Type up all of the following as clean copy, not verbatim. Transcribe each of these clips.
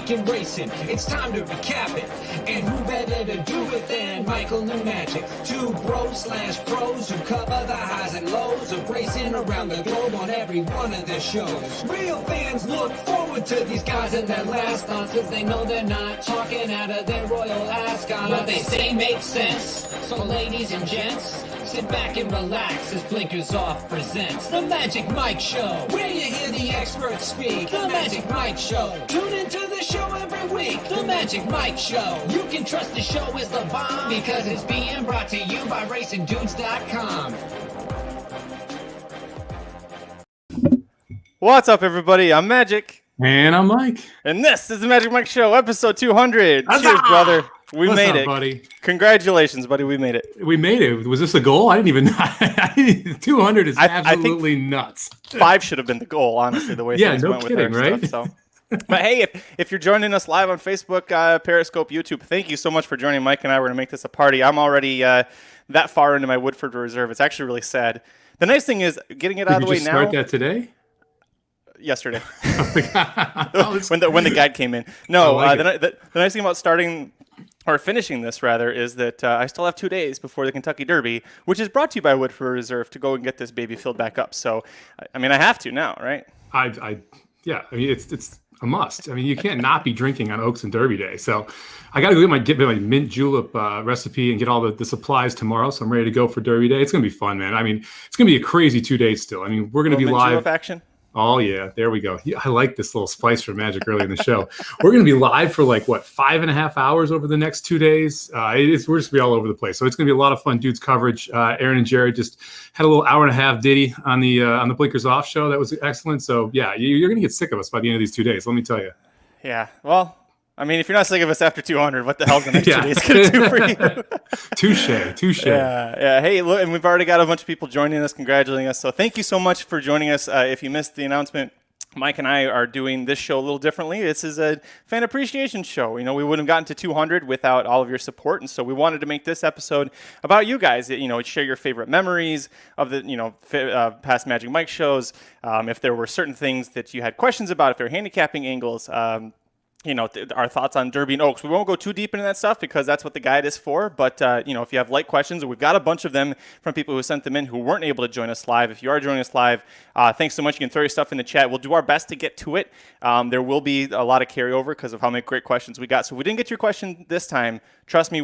weekend racing. It's time to recap it. And who better to do it than Michael and Magic? Two bros/pros who cover the highs and lows of racing around the globe on every one of their shows. Real fans look forward to these guys and their last thoughts, cause they know they're not talking out of their royal ascot. What they say makes sense. So ladies and gents, sit back and relax as Blinkers Off presents The Magic Mike Show, where you hear the experts speak. The Magic Mike Show. Tune into the show every week. The Magic Mike Show. You can trust the show is the bomb because it's being brought to you by RacingDudes.com. What's up, everybody? I'm Magic. And I'm Mike. And this is The Magic Mike Show, episode 200. Huzzah! Cheers, brother. We What's made up, it. buddy? Congratulations, buddy. We made it. We made it. Was this a goal? I didn't even know. 200 is absolutely nuts. 5 should have been the goal, honestly, the way things no went kidding, with our right? stuff. So. But hey, if you're joining us live on Facebook, Periscope, YouTube, thank you so much for joining. Mike and I were going to make this a party. I'm already that far into my Woodford Reserve. It's actually really sad. The nice thing is getting it out of the way now. Did you start that today? Yesterday. Oh when the guide came in. No, like the nice thing about starting or finishing this rather is that I still have 2 days before the Kentucky Derby, which is brought to you by Woodford Reserve, to go and get this baby filled back up. So, I mean, I have to now, right? Yeah. I mean, it's a must. I mean, you can't not be drinking on Oaks and Derby Day. So, I got to get my mint julep recipe and get all the supplies tomorrow. So I'm ready to go for Derby Day. It's gonna be fun, man. I mean, it's gonna be a crazy 2 days still. I mean, we're gonna be Mint live. julep action. Oh, yeah. There we go. Yeah, I like this little spice for Magic early in the show. We're going to be live for 5.5 hours over the next 2 days. We're just going to be all over the place. So it's going to be a lot of fun dudes coverage. Aaron and Jared just had a little hour and a half ditty on the Blinkers Off show. That was excellent. So, yeah, you're going to get sick of us by the end of these 2 days. Let me tell you. Yeah. Well, I mean, if you're not sick of us after 200, what the hell's the next 2 days going to do for you? Touche. Yeah. Hey, look, and we've already got a bunch of people joining us, congratulating us. So thank you so much for joining us. If you missed the announcement, Mike and I are doing this show a little differently. This is a fan appreciation show. You know, we wouldn't have gotten to 200 without all of your support, and so we wanted to make this episode about you guys. You know, share your favorite memories of the past Magic Mike shows. If there were certain things that you had questions about, if there were handicapping angles. Our thoughts on Derby and Oaks. We won't go too deep into that stuff because that's what the guide is for. But, if you have light questions, we've got a bunch of them from people who sent them in who weren't able to join us live. If you are joining us live, thanks so much. You can throw your stuff in the chat. We'll do our best to get to it. There will be a lot of carryover because of how many great questions we got. So if we didn't get your question this time, trust me,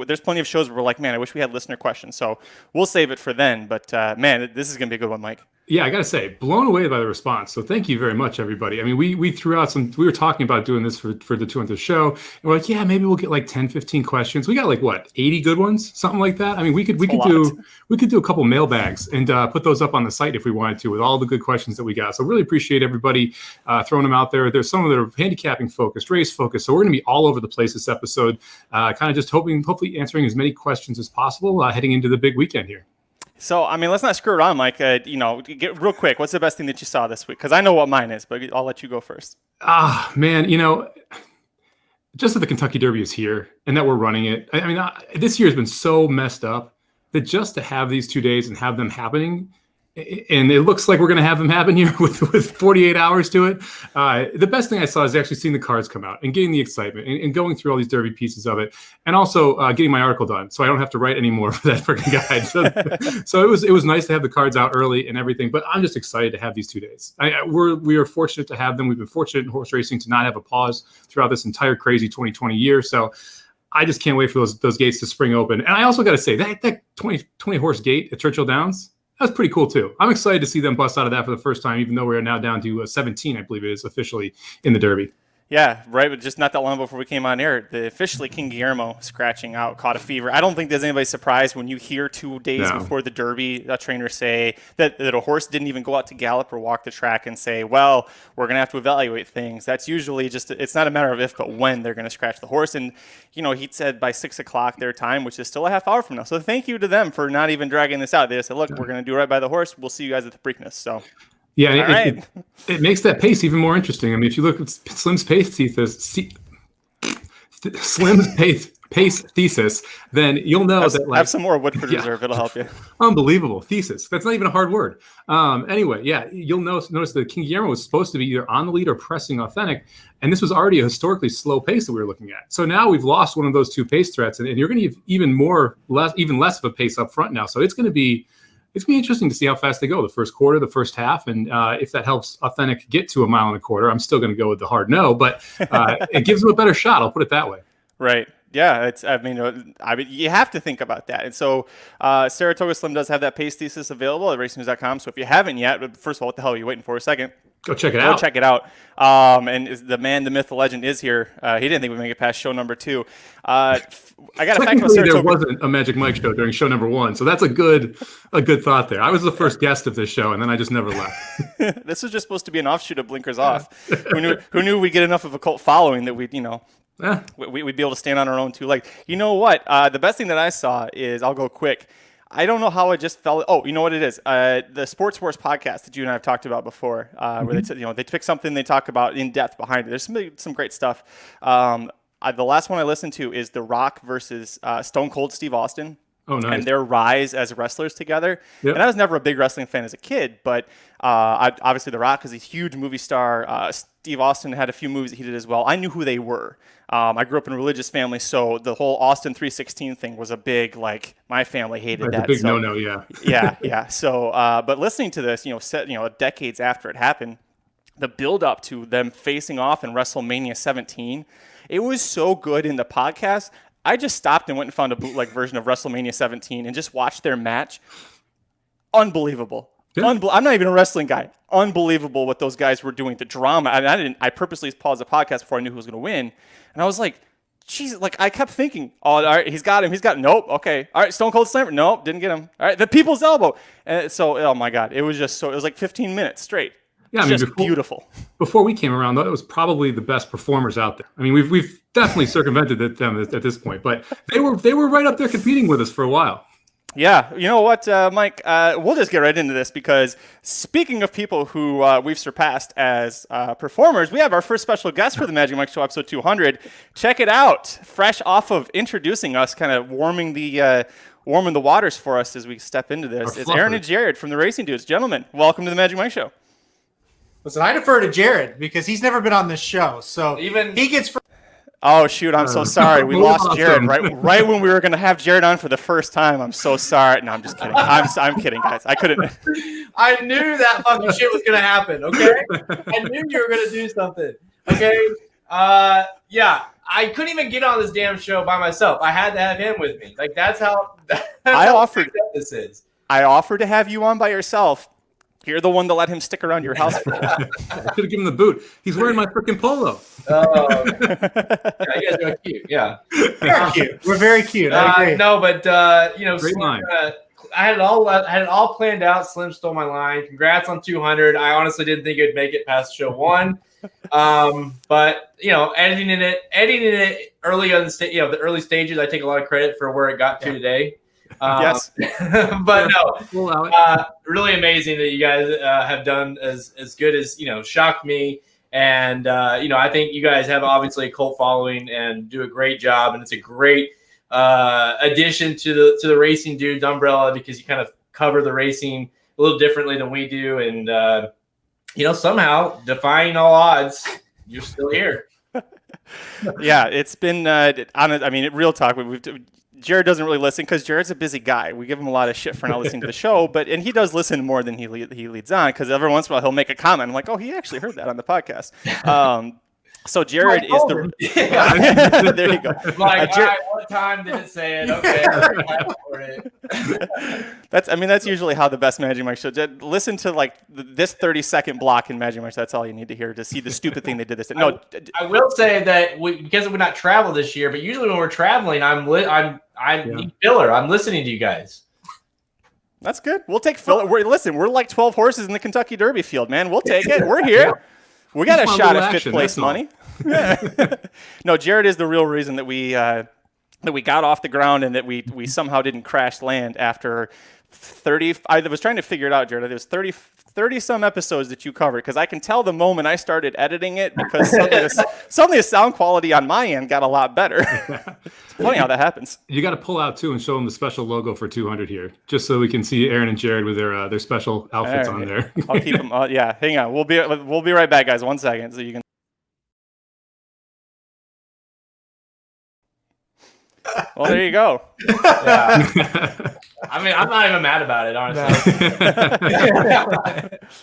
there's plenty of shows where we're like, man, I wish we had listener questions. So we'll save it for then. But, man, this is going to be a good one, Mike. Yeah, I got to say, blown away by the response. So thank you very much, everybody. I mean, we threw out we were talking about doing this for the 200th show. And we're like, yeah, maybe we'll get 10, 15 questions. We got 80 good ones, something like that. I mean, we could do a couple mailbags and put those up on the site if we wanted to with all the good questions that we got. So really appreciate everybody throwing them out there. There's some of that are handicapping focused, race focused. So we're going to be all over the place this episode, kind of just hopefully answering as many questions as possible heading into the big weekend here. So, I mean, let's not screw around, Mike. Get real quick. What's the best thing that you saw this week? Because I know what mine is, but I'll let you go first. Man, just that the Kentucky Derby is here and that we're running it. I mean, this year has been so messed up that just to have these 2 days and have them happening, and it looks like we're going to have them happen here with 48 hours to it. The best thing I saw is actually seeing the cards come out and getting the excitement and going through all these Derby pieces of it, and also getting my article done, so I don't have to write anymore for that freaking guide. So it was nice to have the cards out early and everything. But I'm just excited to have these 2 days. We are fortunate to have them. We've been fortunate in horse racing to not have a pause throughout this entire crazy 2020 year. So I just can't wait for those gates to spring open. And I also got to say that 20 horse gate at Churchill Downs. That's pretty cool, too. I'm excited to see them bust out of that for the first time, even though we are now down to 17, I believe it is, officially in the Derby. Yeah, right. But just not that long before we came on air, officially King Guillermo scratching out, caught a fever. I don't think there's anybody surprised when you hear 2 days before the Derby, a trainer say that a horse didn't even go out to gallop or walk the track and say, well, we're going to have to evaluate things. That's usually it's not a matter of if, but when they're going to scratch the horse. And, he said by 6 o'clock their time, which is still a half hour from now. So thank you to them for not even dragging this out. They just said, look, we're going to do right by the horse. We'll see you guat the Preakness. So. Yeah, it makes that pace even more interesting. I mean, if you look at Slim's pace, Slim's pace pace thesis, then you'll know have some more Woodford Yeah. Reserve. It'll help you. Unbelievable thesis. That's not even a hard word. Anyway, yeah, you'll notice that King Guillermo was supposed to be either on the lead or pressing Authentic, and this was already a historically slow pace that we were looking at. So now we've lost one of those two pace threats, and you're going to have even less of a pace up front now. So it's going to be interesting to see how fast they go the first quarter, the first half, and if that helps Authentic get to 1.25 miles. I'm still going to go with the hard no, but it gives them a better shot. I'll put it that way. Right. Yeah, I mean, you have to think about that. And so Saratoga Slim does have that pace thesis available at racingnews.com. So if you haven't yet, first of all, what the hell are you waiting for? A second. Go check it out. Go check it out. And the man, the myth, the legend is here. He didn't think we'd make it past show number 2. I got a fact about Saratoga. There wasn't a Magic Mike show during show number 1, so that's a good thought there. I was the first guest of this show, and then I just never left. This was just supposed to be an offshoot of Blinkers Off. Who knew we'd get enough of a cult following that we'd be able to stand on our own 2 legs. You know what? The best thing that I saw is, I'll go quick. I don't know how I just fell. Oh, you know what it is? The Sports Wars podcast that you and I have talked about before, where they pick something they talk about in depth behind it. There's some great stuff. The last one I listened to is The Rock versus Stone Cold Steve Austin. Oh, nice. And their rise as wrestlers together. Yep. And I was never a big wrestling fan as a kid, but obviously The Rock is a huge movie star. Steve Austin had a few movies that he did as well. I knew who they were. I grew up in a religious family, so the whole Austin 3:16 thing was a big, my family hated that. A big no-no, yeah. Yeah. So, but listening to this, decades after it happened, the build up to them facing off in WrestleMania 17, it was so good in the podcast. I just stopped and went and found a bootleg version of WrestleMania 17 and just watched their match. Unbelievable. Yeah. I'm not even a wrestling guy. Unbelievable what those guys were doing. The drama. I purposely paused the podcast before I knew who was going to win. And I was like, Jesus, I kept thinking, oh, all right, he's got him. Nope. Okay. All right. Stone Cold Slammer. Nope. Didn't get him. All right. The People's Elbow. And so, oh my God, it was just it was like 15 minutes straight. Yeah. Beautiful. Before we came around, though, it was probably the best performers out there. I mean, we've definitely circumvented them at this point, but they were right up there competing with us for a while. Yeah, you know what, Mike? We'll just get right into this because speaking of people who we've surpassed as performers, we have our first special guest for the Magic Mike Show, episode 200. Check it out. Fresh off of introducing us, kind of warming the waters for us as we step into this. It's Aaron and Jared from the Racing Dudes. Gentlemen, welcome to the Magic Mike Show. Listen, I defer to Jared because he's never been on this show, so even he gets. Oh shoot! I'm so sorry. We lost Jared right when we were going to have Jared on for the first time. I'm so sorry. No, I'm just kidding. I'm kidding, guys. I couldn't. I knew that fucking shit was going to happen. Okay, I knew you were going to do something. Okay. Yeah. I couldn't even get on this damn show by myself. I had to have him with me. That's how. I offered. This is. I offered to have you on by yourself. You're the one to let him stick around your house for I should have given him the boot. He's wearing my freaking polo. Oh, yeah, you guys are cute. Yeah, very cute. We're very cute. No, but great line. I had it all planned out. Slim stole my line. Congrats on 200. I honestly didn't think it'd make it past show 1. But editing it early on the early stages, I take a lot of credit for where it got to today. Yes, but no, really amazing that you guys have done as good as shocked me, and I think you guys have obviously a cult following and do a great job, and it's a great addition to the Racing Dudes umbrella because you kind of cover the racing a little differently than we do, and somehow defying all odds, you're still here. Yeah, it's been real talk. Jared doesn't really listen because Jared's a busy guy. We give him a lot of shit for not listening to the show, and he does listen more than he leads on because every once in a while he'll make a comment. I'm like, oh, he actually heard that on the podcast. So Jared is the. Yeah. There you go. Like, all right, what time did it say it? Okay. That's usually how the best Magic Mike show. Listen to this 30-second block in Magic Mike. That's all you need to hear to see the stupid thing they did this. No, I will say that because we're not travel this year, but usually when we're traveling, I'm filler. I'm listening to you guys. That's good. We'll take filler. We're like 12 horses in the Kentucky Derby field, man. We'll take it. We're here. We got a shot at fifth place money. No, Jared is the real reason that we got off the ground and that we somehow didn't crash land after 30. I was trying to figure it out, Jared. It was 30 some episodes that you covered, because I can tell the moment I started editing it, because suddenly the sound quality on my end got a lot better. It's funny how that happens. You got to pull out too and show them the special logo for 200 here, just so we can see Aaron and Jared with their special outfits on there. I'll keep them. Yeah, hang on. We'll be right back, guys. 1 second, so you can. Well, there you go. Yeah. I mean, I'm not even mad about it, honestly.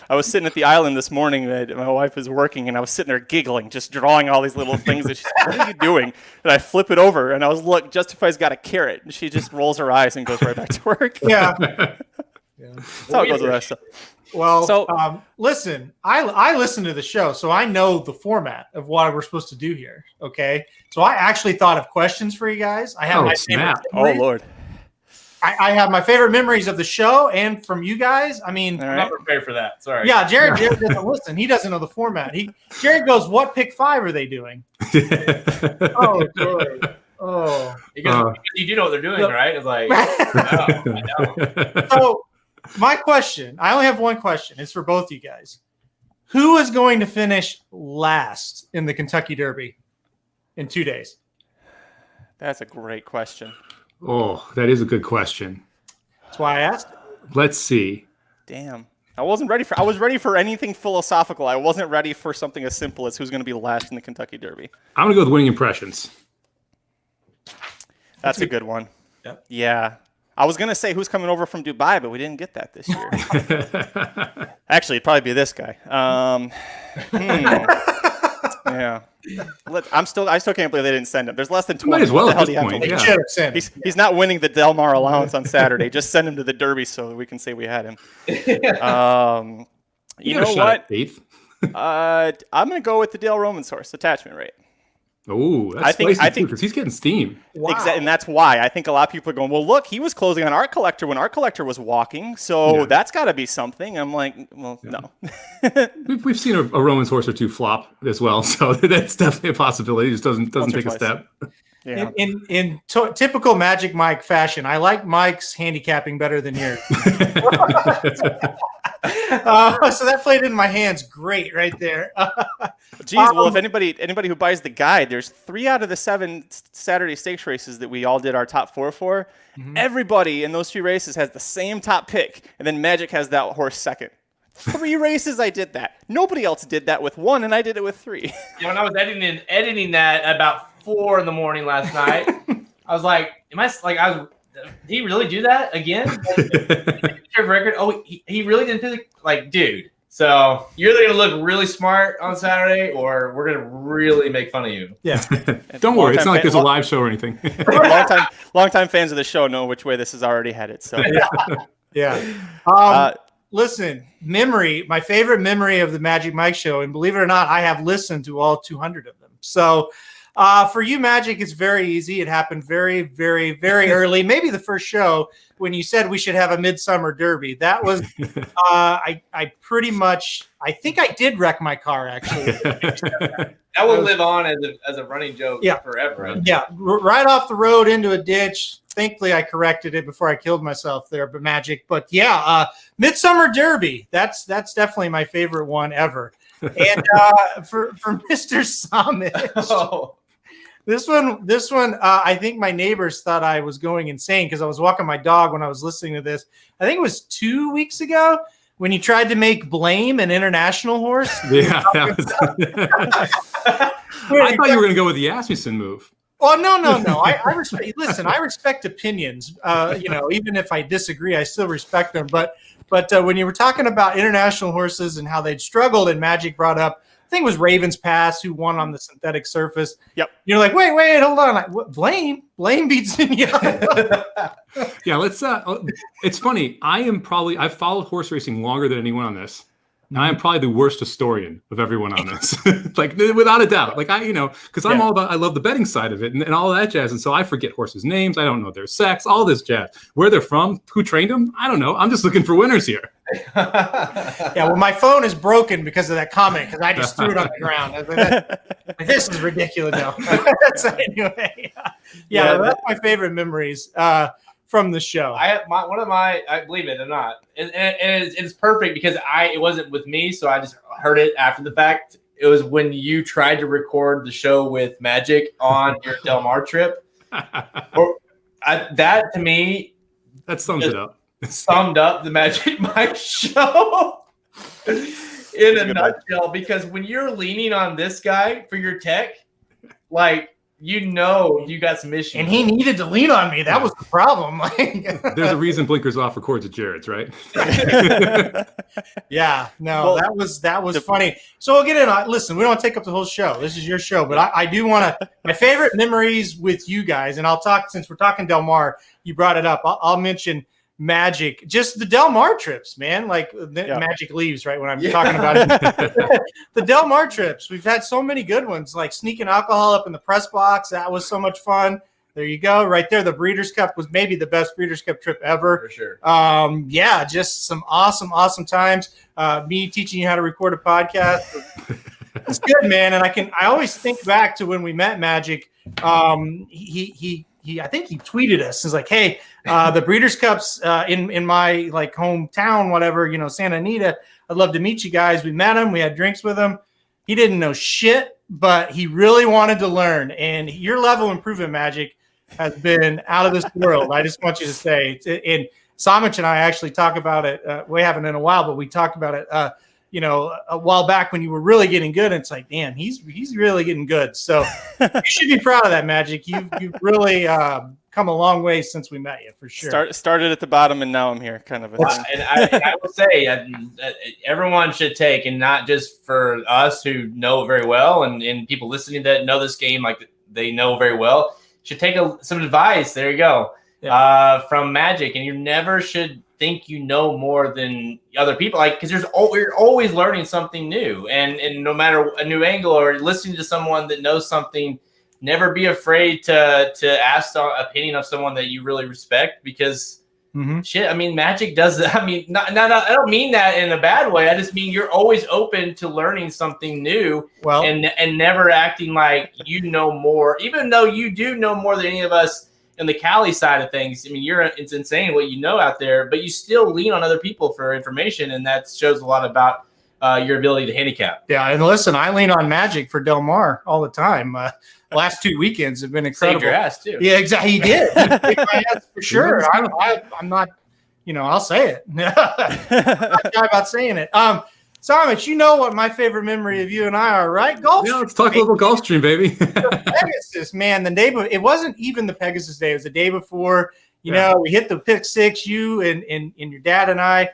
I was sitting at the island this morning that my wife was working, and I was sitting there giggling, just drawing all these little things. That she's, what are you doing? And I flip it over, and I was, look, Justify's got a carrot. And she just rolls her eyes and goes right back to work. Yeah. That's how it goes with that stuff. Well, So- listen, I listen to the show, so I know the format of what we're supposed to do here. Okay, so I actually thought of questions for you guys. I have my favorite Oh, memories. Lord. I have my favorite memories of the show and from you guys. I mean, All I'm right. not prepared for that. Sorry. yeah, Jared doesn't listen. He doesn't know the format. Jared goes, "What pick 5 are they doing?" Oh, good. Oh, Because you do know what they're doing, right? It's like, I know. So, my question, I only have one question. It's for both you guys. Who is going to finish last in the Kentucky Derby in 2 days? That's a great question. Oh, that is a good question. That's why I asked. Let's see. Damn. I wasn't ready for. I was ready for anything philosophical. I wasn't ready for something as simple as who's going to be last in the Kentucky Derby. I'm gonna go with winning impressions. That's a good one. Yep. Yeah. I was going to say who's coming over from Dubai, but we didn't get that this year. Actually, it'd probably be this guy. Yeah. I still can't believe they didn't send him. There's less than 20. Might as well What at the this hell do you point. have to They Yeah. should have sent him. He's not winning the Del Mar allowance on Saturday. Just send him to the Derby so that we can say we had him. You got a know shot what? at 8th. I'm going to go with the Dale Roman source attachment rate. Oh, that's I think because he's getting steam. Wow. And that's why I think a lot of people are going, well, look, he was closing on Art Collector when Art Collector was walking, so Yeah. that's got to be something. I'm like, well, no. We've seen a Roman's horse or two flop as well, so that's definitely a possibility. He just doesn't Once or take a twice. step. Yeah. In typical Magic Mike fashion, I like Mike's handicapping better than yours. So that played in my hands great right there. Geez, well, if anybody who buys the guide, there's 3 out of the 7 Saturday stakes races that we all did our top 4 for. Mm-hmm. Everybody in those 3 races has the same top pick, and then Magic has that horse second. 3 races I did that. Nobody else did that with 1, and I did it with 3. When I was editing that at about 4 in the morning last night, I was like, did he really do that again? Record? Oh, he really didn't do it. Like, dude. So you're either gonna look really smart on Saturday, or we're gonna really make fun of you. Yeah. Don't worry, it's not like there's a Long live show or anything. time fans of the show know which way this is already headed. So Yeah. Listen, my favorite memory of the Magic Mike show, and believe it or not, I have listened to all 200 of them. So for you, Magic, it's very easy. It happened very, very, very early. Maybe the first show when you said we should have a midsummer derby. That was, I pretty much, I think I did wreck my car, actually. That will live on as a running joke forever. Yeah, right off the road into a ditch. Thankfully, I corrected it before I killed myself there, but Magic. But yeah, Midsummer Derby. That's definitely my favorite one ever. And for Mr. Summit, Oh. this one, I think my neighbors thought I was going insane because I was walking my dog when I was listening to this. I think it was 2 weeks ago when you tried to make Blame an international horse. Yeah, I thought you were going to go with the Asmussen move. Well, no. I respect. Listen, I respect opinions. Even if I disagree, I still respect them. But when you were talking about international horses and how they'd struggled, and Magic brought up, I think it was Ravens Pass who won on the synthetic surface. Yep. You're like, wait, hold on. Blame beats Zinnia. Yeah, let's. It's funny. I've followed horse racing longer than anyone on this. And I am probably the worst historian of everyone on this, like without a doubt. Like because I'm all about, I love the betting side of it and all that jazz. And so I forget horses' names. I don't know their sex, all this jazz, where they're from, who trained them. I don't know. I'm just looking for winners here. Yeah, well, my phone is broken because of that comment because I just threw it on the ground. I was like, this is ridiculous. No. Anyway, that's my favorite memories. from the show. I have I believe it or not, it's perfect because it wasn't with me, so I just heard it after the fact. It was when you tried to record the show with Magic on your Del Mar trip. That to me, that sums it up. Summed up the Magic Mike show in a nutshell. Because when you're leaning on this guy for your tech, like, you got some issues, and he needed to lean on me. That was the problem. There's a reason Blinkers Off records at Jared's, right? Yeah, no, Well, that was funny. So we'll get in. Listen, we don't take up the whole show. This is your show, but I do want to. My favorite memories with you guys, and I'll talk since we're talking Del Mar. You brought it up. I'll mention Magic, just the Del Mar trips, man. Like Magic leaves right when I'm talking about it. The Del Mar trips, we've had so many good ones, like sneaking alcohol up in the press box. That was so much fun. There you go, right there. The Breeders' Cup was maybe the best Breeders' Cup trip ever. For sure. Yeah, just some awesome times. Me teaching you how to record a podcast. It's good, man. And I always think back to when we met Magic. He I think he tweeted us. He's like, hey, the Breeders' Cups in my like hometown, whatever, Santa Anita. I'd love to meet you guys. We met him. We had drinks with him. He didn't know shit, but he really wanted to learn. And your level of improvement, Magic, has been out of this world. I just want you to say. And Samich and I actually talk about it. We haven't in a while, but we talked about it a while back when you were really getting good. And it's like, damn, he's really getting good. So you should be proud of that, Magic. You've really come a long way since we met you, for sure. Started at the bottom and now I'm here, kind of a thing. And I will say everyone should take, and not just for us who know very well and people listening that know this game like they know very well, should take some advice. There you go. From Magic. And you never should think you know more than other people, like, because you're always learning something new, and no matter a new angle or listening to someone that knows something, never be afraid to ask the opinion of someone that you really respect, because shit, I mean, Magic does that. I mean, not I don't mean that in a bad way. I just mean you're always open to learning something new, and never acting like you know more, even though you do know more than any of us in the Cali side of things. I mean, it's insane what you know out there, but you still lean on other people for information, and that shows a lot about your ability to handicap. Yeah, and listen, I lean on Magic for Del Mar all the time. Last 2 weekends have been incredible. Saved your ass too. Yeah, exactly. He did. He saved my ass for sure. I'm not, I'll say it. I'm not shy about saying it. Samich, you know what my favorite memory of you and I are, right? Golf. Yeah, let's talk a little Gulfstream, baby. Pegasus, man. It wasn't even the Pegasus day. It was the day before. We hit the pick six. You and your dad and I.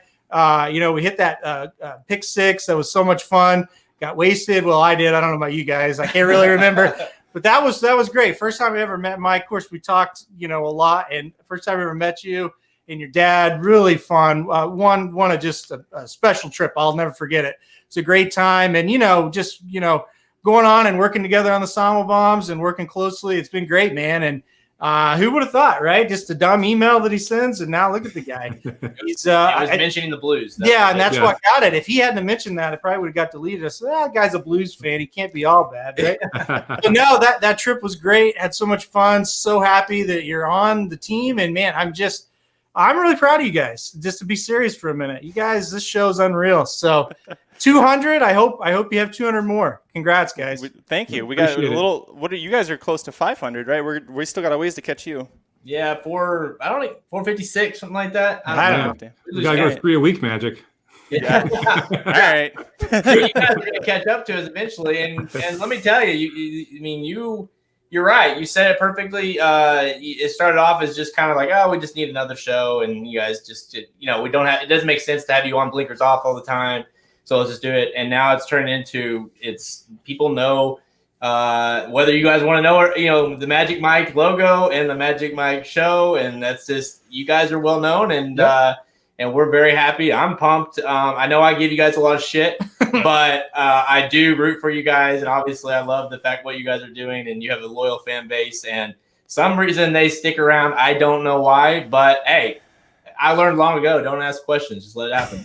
We hit that pick six. That was so much fun. Got wasted. Well, I did. I don't know about you guys. I can't really remember. But that was great. First time I ever met Mike. Of course, we talked, a lot. And first time I ever met you and your dad, really fun. One of just a special trip. I'll never forget it. It's a great time. And, going on and working together on the Sama bombs and working closely. It's been great, man. And who would have thought, right? Just a dumb email that he sends. And now look at the guy. He's I was mentioning the Blues. That's what got it. If he hadn't mentioned that, it probably would have got deleted. I said, that guy's a Blues fan. He can't be all bad, right? But no, that trip was great. Had so much fun. So happy that you're on the team. And, man, I'm really proud of you guys. Just to be serious for a minute. You guys, this show's unreal. So 200, I hope you have 200 more. Congrats, guys. Thank you. We got a little. You guys are close to 500, right? We still got a ways to catch you. Yeah, 456, something like that. I don't know. We gotta go 3 a week, Magic. Yeah. All right. You guys are gonna catch up to us eventually, and let me tell you, you're right. You said it perfectly. It started off as just kind of like, we just need another show, and you guys just, we don't have. It doesn't make sense to have you on Blinkers Off all the time. So let's just do it. And now it's turned into people know whether you guys want to know or, the Magic Mike logo and the Magic Mike show. And that's just, you guys are well known, and and we're very happy. I'm pumped. I know I give you guys a lot of shit, but I do root for you guys. And obviously I love the fact what you guys are doing, and you have a loyal fan base, and some reason they stick around. I don't know why, but hey, I learned long ago, don't ask questions. Just let it happen.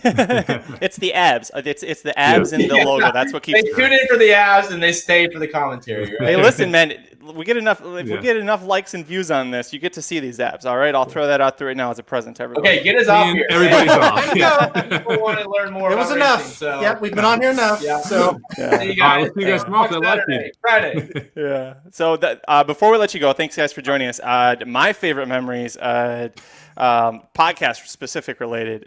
It's the abs. It's the abs and the logo. That's what keeps. They tune in for the abs and they stay for the commentary. Right? Hey, listen, man. we get enough likes and views on this, you get to see these abs. All right, I'll throw that out there right now as a present to everybody. Okay, get us off here. Everybody's off. Yeah. People want to learn more. It was about enough. racing, so. Yep, we've been on here enough. Yeah. So See you All right, guys. let's see you guys tomorrow for the live Saturday, feed. Friday. Yeah. So before we let you go, thanks guys for joining us. My favorite memories, podcast specific related,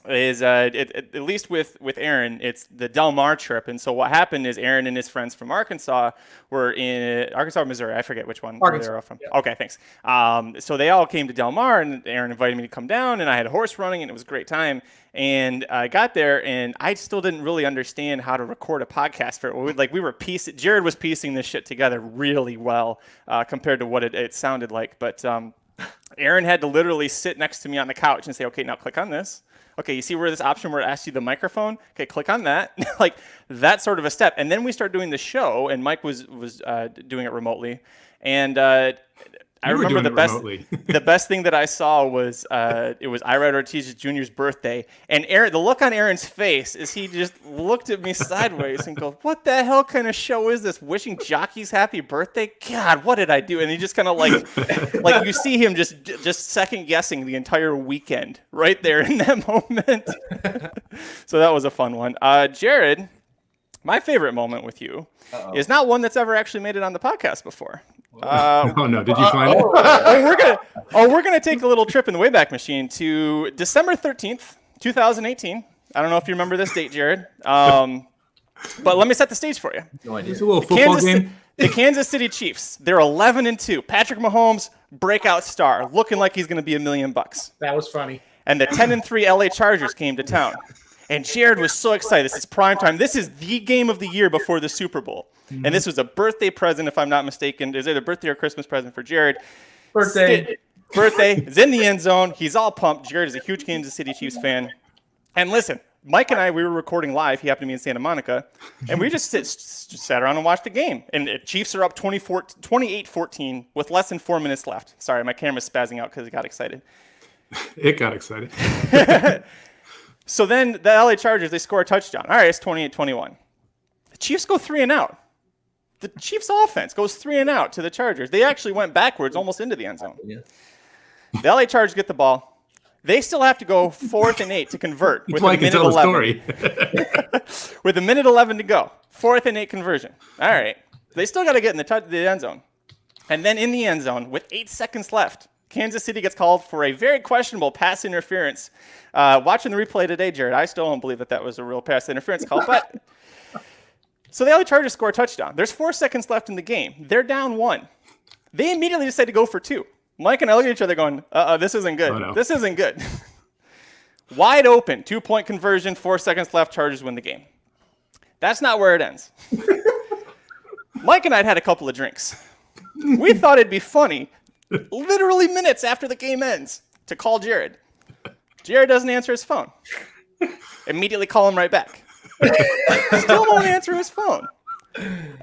is at least with Aaron, it's the Del Mar trip. And so what happened is Aaron and his friends from Arkansas were in Arkansas or Missouri. I forget which one Arkansas. they were from. Yeah. Okay, thanks. So they all came to Del Mar, and Aaron invited me to come down, and I had a horse running, and it was a great time. And I got there, and I still didn't really understand how to record a podcast for it. We were Jared was piecing this shit together really well compared to what it sounded like. But Aaron had to literally sit next to me on the couch and say, okay, now click on this. Okay, you see where this option where it asks you the microphone? Okay, click on that. Like that sort of a step. And then we started doing the show, and Mike was doing it remotely. And I remember the best thing that I saw was it was Irad Ortiz Jr.'s birthday, and the look on Aaron's face is he just looked at me sideways and goes, "What the hell kind of show is this? Wishing jockeys happy birthday? God, what did I do?" And he just kind of like you see him just second guessing the entire weekend right there in that moment. So that was a fun one. Jared, my favorite moment with you is not one that's ever actually made it on the podcast before. Oh no! Did you find it? We're gonna take a little trip in the Wayback Machine to December 13th, 2018. I don't know if you remember this date, Jared. But let me set the stage for you. No idea. It's a little football game. The Kansas City Chiefs. They're 11-2. Patrick Mahomes, breakout star, looking like he's gonna be $1 million. that was funny. And the 10-3 LA Chargers came to town. And Jared was so excited. This is prime time. This is the game of the year before the Super Bowl. And this was a birthday present, if I'm not mistaken. It was either birthday or Christmas present for Jared. Birthday. Birthday. Is in the end zone. He's all pumped. Jared is a huge Kansas City Chiefs fan. And listen, Mike and I, we were recording live. He happened to be in Santa Monica. And we just sat around and watched the game. And the Chiefs are up 28-14 with less than 4 minutes left. Sorry, my camera's spazzing out because it got excited. It got excited. So then the LA Chargers, they score a touchdown. All right, it's 28-21. The Chiefs go 3-and-out. The Chiefs offense goes 3-and-out to the Chargers. They actually went backwards almost into the end zone. Yeah. The LA Chargers get the ball. They still have to go 4th and 8 to convert with That's why a I can minute tell 11. the story. With a minute 11 to go. 4th and 8 conversion. All right. They still got to get in the end zone. And then in the end zone, with 8 seconds left, Kansas City gets called for a very questionable pass interference. Watching the replay today, Jared, I still don't believe that was a real pass interference call. But so the LA Chargers score a touchdown. There's 4 seconds left in the game. They're down 1. They immediately decide to go for 2. Mike and I look at each other going, this isn't good. Oh, no. This isn't good. Wide open, 2-point conversion, 4 seconds left, Chargers win the game. That's not where it ends. Mike and I had a couple of drinks. We thought it'd be funny, literally minutes after the game ends, to call Jared. Jared doesn't answer his phone. Immediately call him right back. Still won't answer his phone.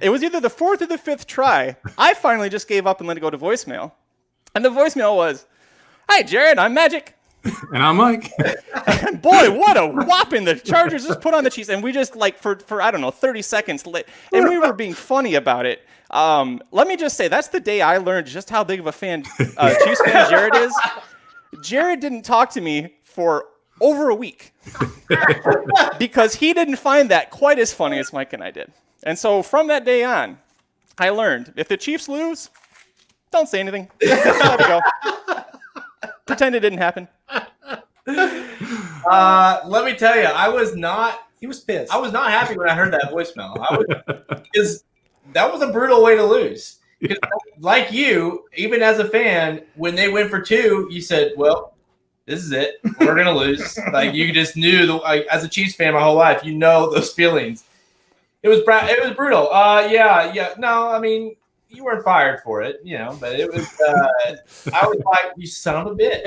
It was either the 4th or the 5th try. I finally just gave up and let it go to voicemail. And the voicemail was, "Hi, Jared, I'm Magic." And I'm Mike. And boy, what a whopping the Chargers just put on the Chiefs. And we just, for I don't know, 30 seconds, and we were being funny about it. Let me just say, that's the day I learned just how big of a fan, Chiefs fan Jared is. Jared didn't talk to me for over a week because he didn't find that quite as funny as Mike and I did. And so from that day on, I learned, if the Chiefs lose, don't say anything. Let it go. Pretend it didn't happen. Let me tell you, He was pissed. I was not happy when I heard that voicemail. Because that was a brutal way to lose. Because like you, even as a fan, when they went for 2, you said, "Well, this is it. We're gonna lose." Like you just knew. As a Chiefs fan, my whole life, you know those feelings. It was brutal. Yeah. No, I mean, you weren't fired for it, but it was. I was like, "You son of a bitch."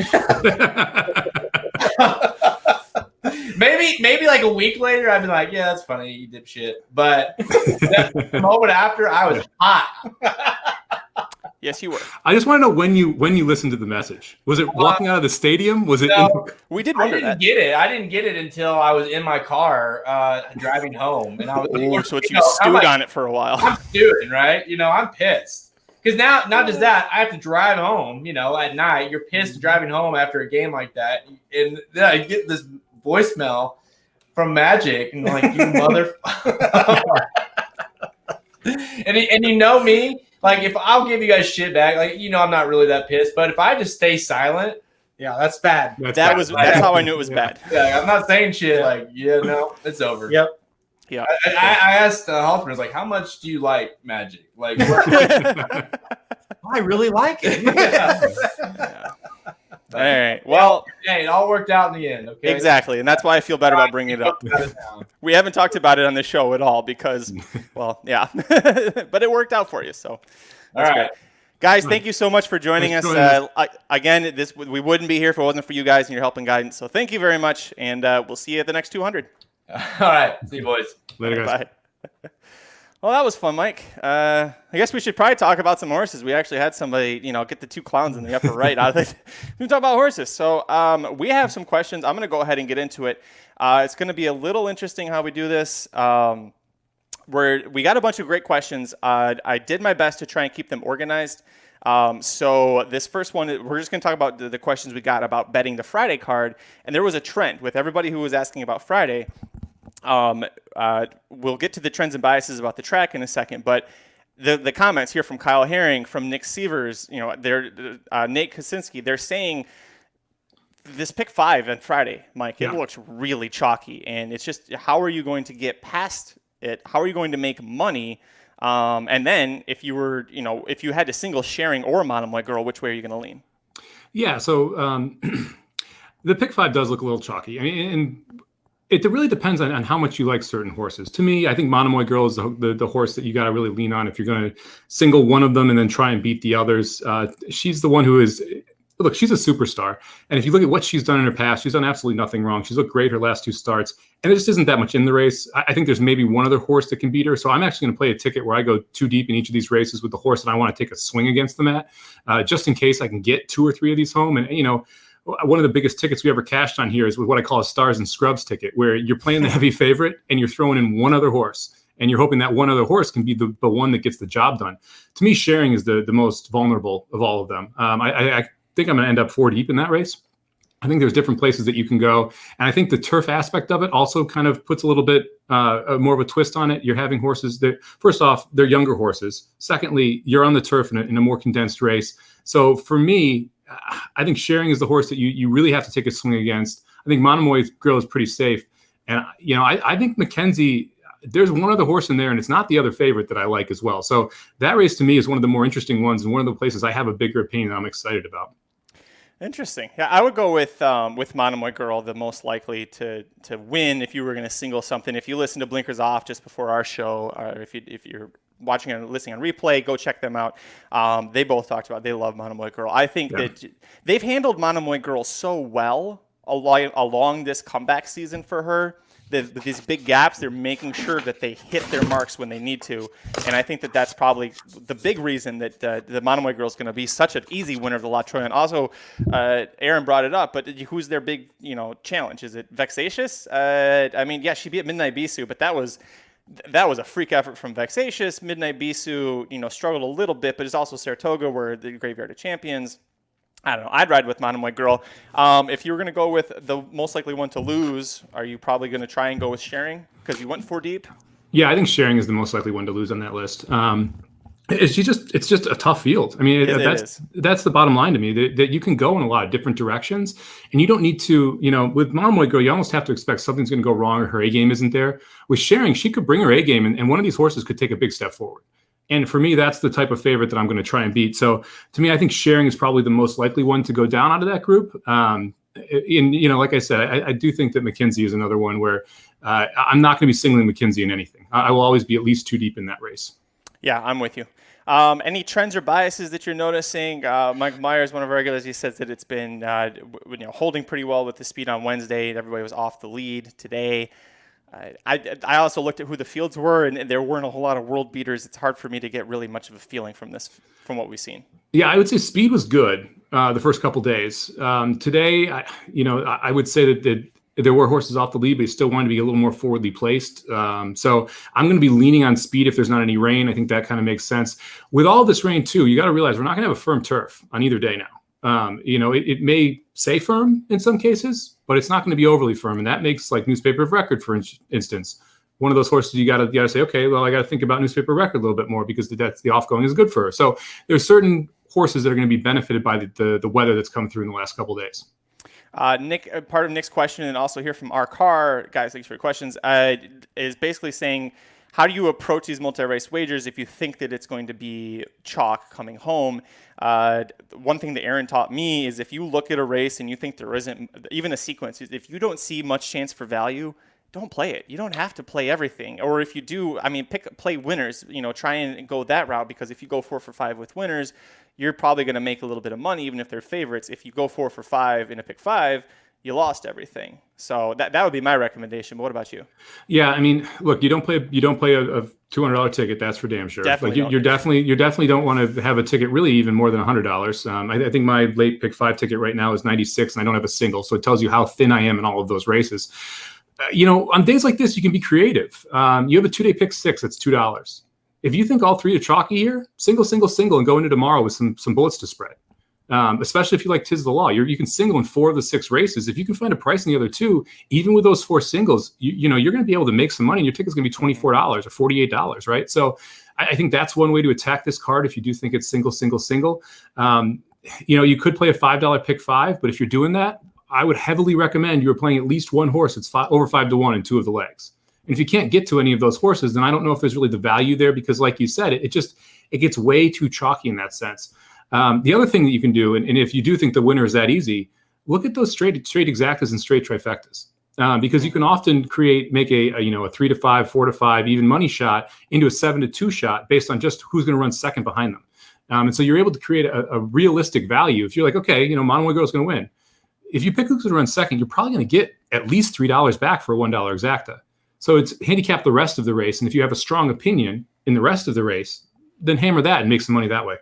Maybe like a week later, I'd be like, "Yeah, that's funny, you dipshit." But the moment after, I was hot. Yes, you were. I just want to know when you listened to the message. Was it walking out of the stadium? Was it? No. We did I wonder didn't that. get it. I didn't get it until I was in my car driving home, and I was Oh, so it's you you know, I'm stewed like, on it for a while. I'm stewing, right? I'm pissed because now not just that, I have to drive home. At night, you're pissed driving home after a game like that, and then I get this voicemail from Magic, and like, you motherfucker. and you know me, like, if I'll give you guys shit back, like, I'm not really that pissed, but if I just stay silent, Yeah, that's bad. That's how I knew it was bad. yeah, I'm not saying shit like, no, it's over. Yep. Yeah. I asked Hoffman, I was like, how much do you like Magic? Like, I really like it. Yeah. All right. Well, hey, it all worked out in the end. Okay. exactly, and that's why I feel better about bringing it up. We haven't talked about it on the show at all because, well, yeah, but it worked out for you. So, that's All great. right. Guys, thank you so much for joining us. Thanks for joining Again, we wouldn't be here if it wasn't for you guys and your help and guidance. So, thank you very much, and we'll see you at the next 200. All right. See you, boys. Later, guys. Bye. Well, that was fun, Mike. I guess we should probably talk about some horses. We actually had somebody, get the two clowns in the upper right out of it. We talk about horses. So we have some questions. I'm going to go ahead and get into it. It's going to be a little interesting how we do this. We got a bunch of great questions. I did my best to try and keep them organized. So this first one, we're just going to talk about the questions we got about betting the Friday card. And there was a trend with everybody who was asking about Friday. We'll get to the trends and biases about the track in a second, but the comments here from Kyle Herring, from Nick Sievers, Nate Kaczynski, they're saying this pick 5 on Friday, Mike, it looks really chalky, and it's just, how are you going to get past it? How are you going to make money? And then if you had to single sharing or Monomoy Girl, which way are you going to lean? Yeah, so the pick 5 does look a little chalky. I mean, and it really depends on how much you like certain horses. To me, I think Monomoy Girl is the horse that you got to really lean on if you're going to single one of them and then try and beat the others. She's the one who is, look, she's a superstar. And if you look at what she's done in her past, she's done absolutely nothing wrong. She's looked great her last 2 starts. And there just isn't that much in the race. I think there's maybe one other horse that can beat her. So I'm actually going to play a ticket where I go too deep in each of these races with the horse that I want to take a swing against them at, just in case I can get 2 or 3 of these home. And, one of the biggest tickets we ever cashed on here is with what I call a Stars and Scrubs ticket, where you're playing the heavy favorite and you're throwing in one other horse, and you're hoping that one other horse can be the one that gets the job done. To me, Sharing is the most vulnerable of all of them. I think I'm going to end up 4 deep in that race. I think there's different places that you can go. And I think the turf aspect of it also kind of puts a little bit more of a twist on it. You're having horses that, first off, they're younger horses. Secondly, you're on the turf in a more condensed race. So for me, I think Sharing is the horse that you really have to take a swing against. I think Monomoy Girl is pretty safe. And, I think Mackenzie, there's one other horse in there, and it's not the other favorite that I like as well. So that race to me is one of the more interesting ones, and one of the places I have a bigger opinion that I'm excited about. Interesting. Yeah, I would go with Monomoy Girl, the most likely to win if you were going to single something. If you listen to Blinkers Off just before our show, or if you're watching and listening on replay, go check them out. They both talked about they love Monomoy Girl. I think that they've handled Monomoy Girl so well along this comeback season for her. These big gaps, they're making sure that they hit their marks when they need to. And I think that that's probably the big reason that the Monomoy Girl is going to be such an easy winner of the La Troyan. Also, Aaron brought it up, but who's their big challenge? Is it Vexatious? She beat Midnight Bisou, but that was a freak effort from Vexatious. Midnight Bisou, struggled a little bit, but it's also Saratoga, where the Graveyard of Champions. I don't know. I'd ride with Monomoy Girl. If you were going to go with the most likely one to lose, are you probably going to try and go with Sharing because you went 4 deep? Yeah, I think Sharing is the most likely one to lose on that list. It's just a tough field. I mean, that's the bottom line to me, that you can go in a lot of different directions, and you don't need to, with Monomoy Girl, you almost have to expect something's going to go wrong or her A game isn't there. With Sharing, she could bring her A game, and one of these horses could take a big step forward. And for me, that's the type of favorite that I'm going to try and beat. So to me, I think Sharing is probably the most likely one to go down out of that group. Like I said, I do think that Mackenzie is another one where I'm not going to be singling Mackenzie in anything. I will always be at least 2 deep in that race. Yeah, I'm with you. Any trends or biases that you're noticing? Mike Myers, one of our regulars, he says that it's been holding pretty well with the speed on Wednesday. Everybody was off the lead today. I also looked at who the fields were, and there weren't a whole lot of world beaters. It's hard for me to get really much of a feeling from what we've seen. Yeah, I would say speed was good the first couple days. Today, I would say that there were horses off the lead, but he still wanted to be a little more forwardly placed. So I'm going to be leaning on speed if there's not any rain. I think that kind of makes sense. With all this rain, too, you got to realize we're not going to have a firm turf on either day now. It may say firm in some cases, but it's not going to be overly firm. And that makes like Newspaper of Record, for instance, one of those horses you got to say, okay, well, I got to think about Newspaper of Record a little bit more because the offgoing is good for her. So there's certain horses that are going to be benefited by the weather that's come through in the last couple of days. Nick, part of Nick's question, and also here from our car, guys, thanks for your questions, is basically saying, how do you approach these multi-race wagers if you think that it's going to be chalk coming home? One thing that Aaron taught me is if you look at a race and you think there isn't even a sequence, if you don't see much chance for value, don't play it. You don't have to play everything. Or if you do, play winners, try and go that route, because if you go 4 for 5 with winners, you're probably going to make a little bit of money, even if they're favorites. If you go 4 for 5 in a pick 5, you lost everything. So that would be my recommendation. But what about you? Yeah, look, you don't play a $200 ticket. That's for damn sure. Definitely you definitely don't want to have a ticket really even more than $100. I think my late pick 5 ticket right now is 96, and I don't have a single. So it tells you how thin I am in all of those races. On days like this, you can be creative. You have a 2-day pick 6, that's $2. If you think all 3 are chalky here, single, and go into tomorrow with some bullets to spread. Especially if you like Tiz the Law, you can single in 4 of the 6 races. If you can find a price in the other 2, even with those 4 singles, you're going to be able to make some money, and your ticket's going to be $24 or $48, right? So I think that's one way to attack this card if you do think it's single. You could play a $5 pick 5, but if you're doing that, I would heavily recommend you're playing at least one horse that's over 5 to 1 in 2 of the legs. And if you can't get to any of those horses, then I don't know if there's really the value there, because like you said, it gets way too chalky in that sense. The other thing that you can do, and if you do think the winner is that easy, look at those straight exactas and straight trifectas, because you can often make a 3 to 5, 4 to 5, even money shot into a 7 to 2 shot based on just who's going to run second behind them. And so you're able to create a realistic value. If you're like, okay, Monomoy Girl's going to win. If you pick who's going to run second, you're probably going to get at least $3 back for a $1 exacta. So it's handicap the rest of the race. And if you have a strong opinion in the rest of the race, then hammer that and make some money that way.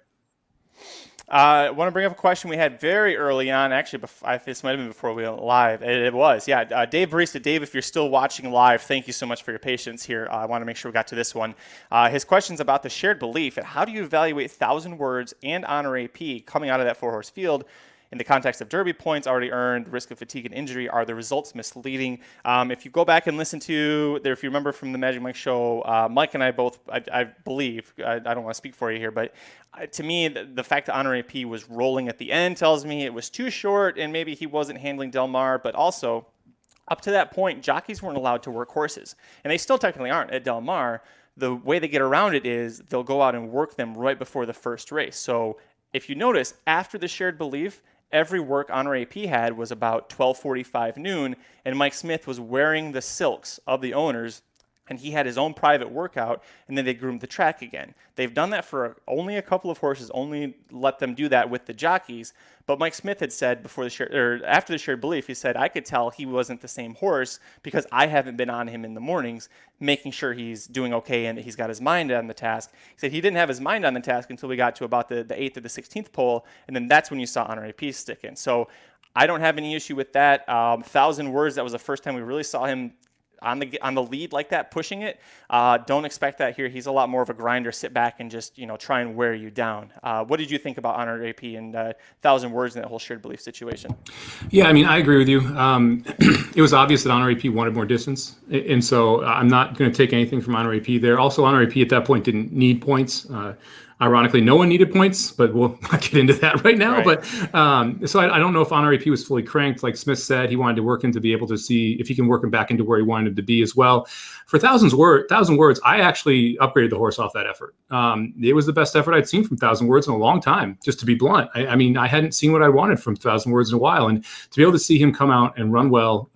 I want to bring up a question we had very early on. Actually, this might have been before we went live. It was, yeah. Dave Barista. Dave, if you're still watching live, thank you so much for your patience here. I want to make sure we got to this one. His question's about the shared belief. And how do you evaluate 1,000 words and honor AP coming out of that 4-horse field? In the context of Derby points already earned, risk of fatigue and injury, are the results misleading? If you go back and listen to, if you remember from the Magic Mike show, Mike and I both, I believe, I don't want to speak for you here, but to me, the fact that Honor AP was rolling at the end tells me it was too short and maybe he wasn't handling Del Mar, but also up to that point, jockeys weren't allowed to work horses. And they still technically aren't at Del Mar. The way they get around it is they'll go out and work them right before the first race. So if you notice, after the shared belief, every work Honor AP had was about 12:45 noon, and Mike Smith was wearing the silks of the owners, and he had his own private workout, and then they groomed the track again. They've done that for only a couple of horses, only let them do that with the jockeys. But Mike Smith had said after the shared belief, he said, I could tell he wasn't the same horse because I haven't been on him in the mornings, making sure he's doing okay and that he's got his mind on the task. He said he didn't have his mind on the task until we got to about the 8th or the 16th pole, and then that's when you saw Honor AP stick in. So I don't have any issue with that. 1,000 words, that was the first time we really saw him on the lead like that, pushing it. Don't expect that here. He's a lot more of a grinder, sit back and just try and wear you down. What did you think about Honor AP and 1,000 words in that whole shared belief situation? Yeah, I agree with you. It was obvious that Honor AP wanted more distance, and so I'm not going to take anything from Honor AP there. Also, Honor AP at that point didn't need points. Ironically, no one needed points, but we'll not get into that right now. Right. But so I don't know if Honor AP was fully cranked. Like Smith said, he wanted to work him to be able to see if he can work him back into where he wanted him to be as well. For 1,000 words, I actually upgraded the horse off that effort. It was the best effort I'd seen from 1,000 words in a long time, just to be blunt. I hadn't seen what I wanted from 1,000 words in a while. And to be able to see him come out and run well,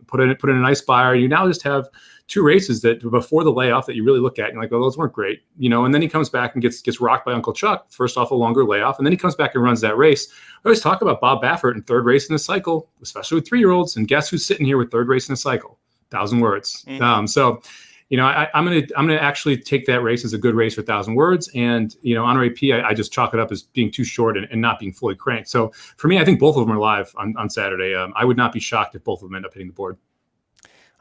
put in a nice buyer, you now just have 2 races that before the layoff that you really look at and you're like, oh, those weren't great, and then he comes back and gets rocked by Uncle Chuck, first off a longer layoff, and then he comes back and runs that race. I always talk about Bob Baffert in 3rd race in the cycle, especially with 3-year-olds, and guess who's sitting here with 3rd race in the cycle? 1,000 words. Mm-hmm. So, I'm gonna actually take that race as a good race for 1,000 words. And Honor AP, I just chalk it up as being too short and not being fully cranked. So for me, I think both of them are live on Saturday. I would not be shocked if both of them end up hitting the board.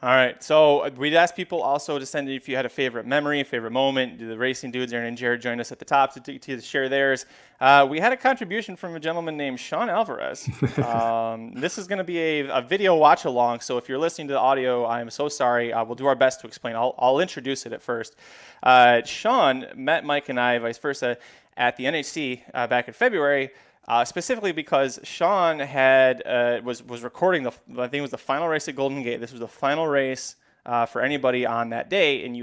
All right, so we'd ask people also to send if you had a favorite memory, a favorite moment. The racing dudes, Aaron and Jared, joined us at the top to share theirs. We had a contribution from a gentleman named Sean Alvarez. This is going to be a video watch along, so if you're listening to the audio, I'm so sorry. We'll do our best to explain. I'll introduce it at first. Sean met Mike and I, vice versa, at the NHC back in February. Specifically because Sean was recording I think it was the final race at Golden Gate. This was the final race for anybody on that day, and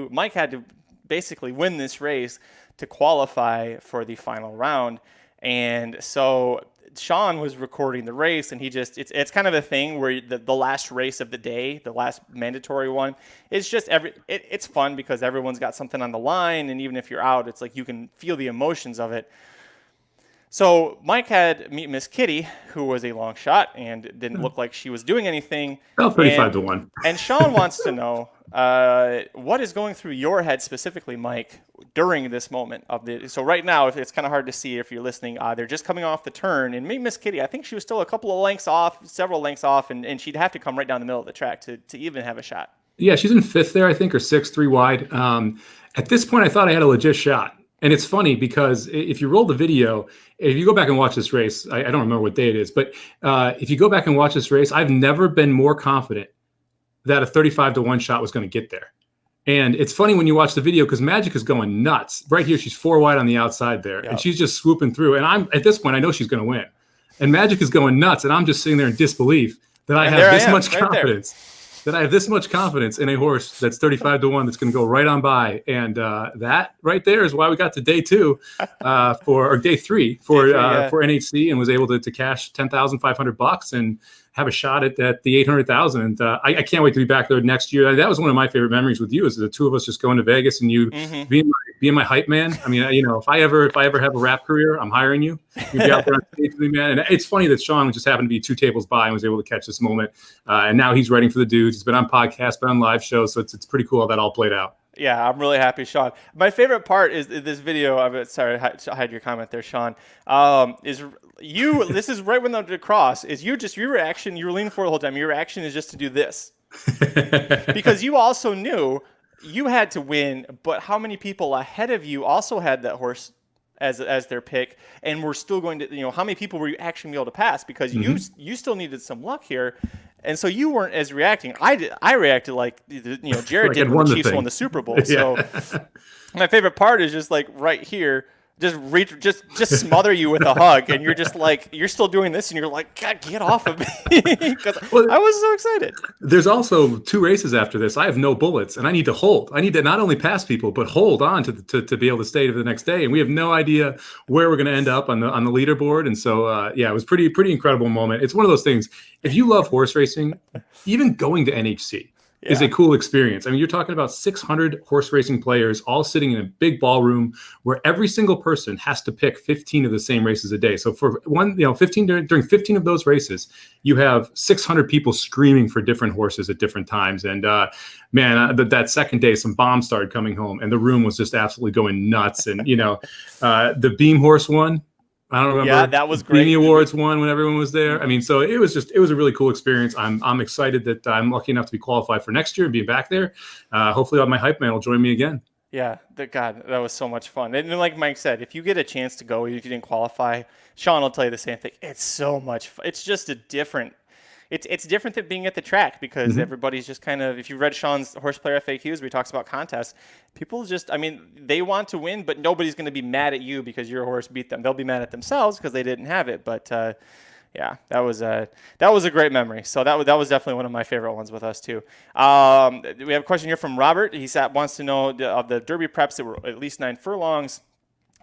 Mike had to basically win this race to qualify for the final round. And so Sean was recording the race, and it's kind of a thing where the last race of the day, the last mandatory one, it's just it's fun because everyone's got something on the line, and even if you're out, it's like you can feel the emotions of it. So Mike had meet Miss Kitty, who was a long shot and didn't look like she was doing anything. About 35-1. And Sean wants to know what is going through your head specifically, Mike, during this moment of the. So right now, if it's kind of hard to see if you're listening, they're just coming off the turn, and Miss Kitty, I think she was still a couple of lengths off, several lengths off, and she'd have to come right down the middle of the track to even have a shot. Yeah, she's in fifth there, I think, or sixth, 3 wide. At this point, I thought I had a legit shot. And it's funny because if you roll the video, if you go back and watch this race, I don't remember what day it is, but if you go back and watch this race, I've never been more confident that a 35-1 shot was going to get there. And it's funny when you watch the video because Magic is going nuts. Right here, she's 4 wide on the outside there, and she's just swooping through. And at this point, I know she's going to win. And Magic is going nuts, and I'm just sitting there in disbelief that I have this much confidence. That I have this much confidence in a horse that's 35-1 that's going to go right on by, and that right there is why we got to day 2 or day 3 for NHC and was able to cash $10,500 and have a shot at the 800,000. And I can't wait to be back there next year. That was one of my favorite memories with you, is the two of us just going to Vegas and you being my hype man. I mean, if I ever have a rap career, I'm hiring you. You'd be out there on stage with me, man. And it's funny that Sean just happened to be 2 tables by and was able to catch this moment. And now he's writing for the dudes. He's been on podcasts, been on live shows. So it's pretty cool how that all played out. Yeah, I'm really happy, Sean. My favorite part is this video. Sorry, I had your comment there, Sean. This is right when the cross is your reaction. You were leaning forward the whole time. Your reaction is just to do this because you also knew you had to win. But how many people ahead of you also had that horse as their pick, and we're still going to, how many people were you actually able to pass because you still needed some luck here. And so you weren't as reacting. I reacted like Jared did when the Chiefs won the Super Bowl. So my favorite part is just like right here, just smother you with a hug, and you're just like you're still doing this, and you're like, God, get off of me, because I was so excited. There's also 2 races after this. I have no bullets, and I need to hold. I need to not only pass people, but hold on to be able to stay to the next day. And we have no idea where we're going to end up on the leaderboard. And so it was pretty incredible moment. It's one of those things. If you love horse racing, even going to NHC is a cool experience. I mean, you're talking about 600 horse racing players all sitting in a big ballroom where every single person has to pick 15 of the same races a day. So for 15 during 15 of those races, you have 600 people screaming for different horses at different times. And that second day, some bombs started coming home, and the room was just absolutely going nuts. And the Beam horse won. I don't remember. Yeah, that was great. Beanie Awards won when everyone was there. I mean, so it was a really cool experience. I'm excited that I'm lucky enough to be qualified for next year and be back there. Hopefully my hype man will join me again. Yeah, God, that was so much fun. And like Mike said, if you get a chance to go, if you didn't qualify, Sean will tell you the same thing. It's so much fun. It's just it's different than being at the track because everybody's just kind of, if you read Sean's Horseplayer FAQs where he talks about contests, people they want to win, but nobody's going to be mad at you because your horse beat them. They'll be mad at themselves because they didn't have it. But that was a great memory. So that was definitely one of my favorite ones with us too. We have a question here from Robert. He wants to know of the Derby preps that were at least 9 furlongs,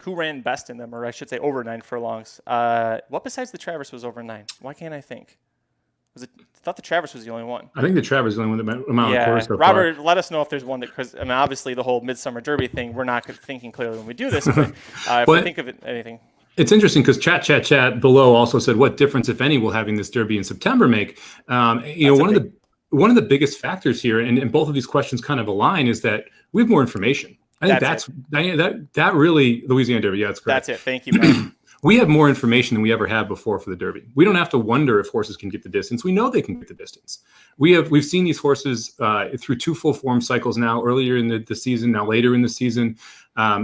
who ran best in them, or I should say over 9 furlongs. What besides the Travers was over 9? Why can't I think? I thought the Travers was the only one. I think the Travers is the only one that amount of course so Robert, far. let us know if there's one because obviously the whole Midsummer Derby thing, we're not thinking clearly when we do this, but if we think of it, anything. It's interesting because chat below also said, what difference, if any, will having this Derby in September make? One of one of the biggest factors here, and both of these questions kind of align, is that we have more information. I think that really Louisiana Derby. Yeah, that's correct. That's it. Thank you, Mike. We have more information than we ever had before for the Derby. We don't have to wonder if horses can get the distance. We know they can get the distance. We've seen these horses through 2 full form cycles now, earlier in the season, now later in the season.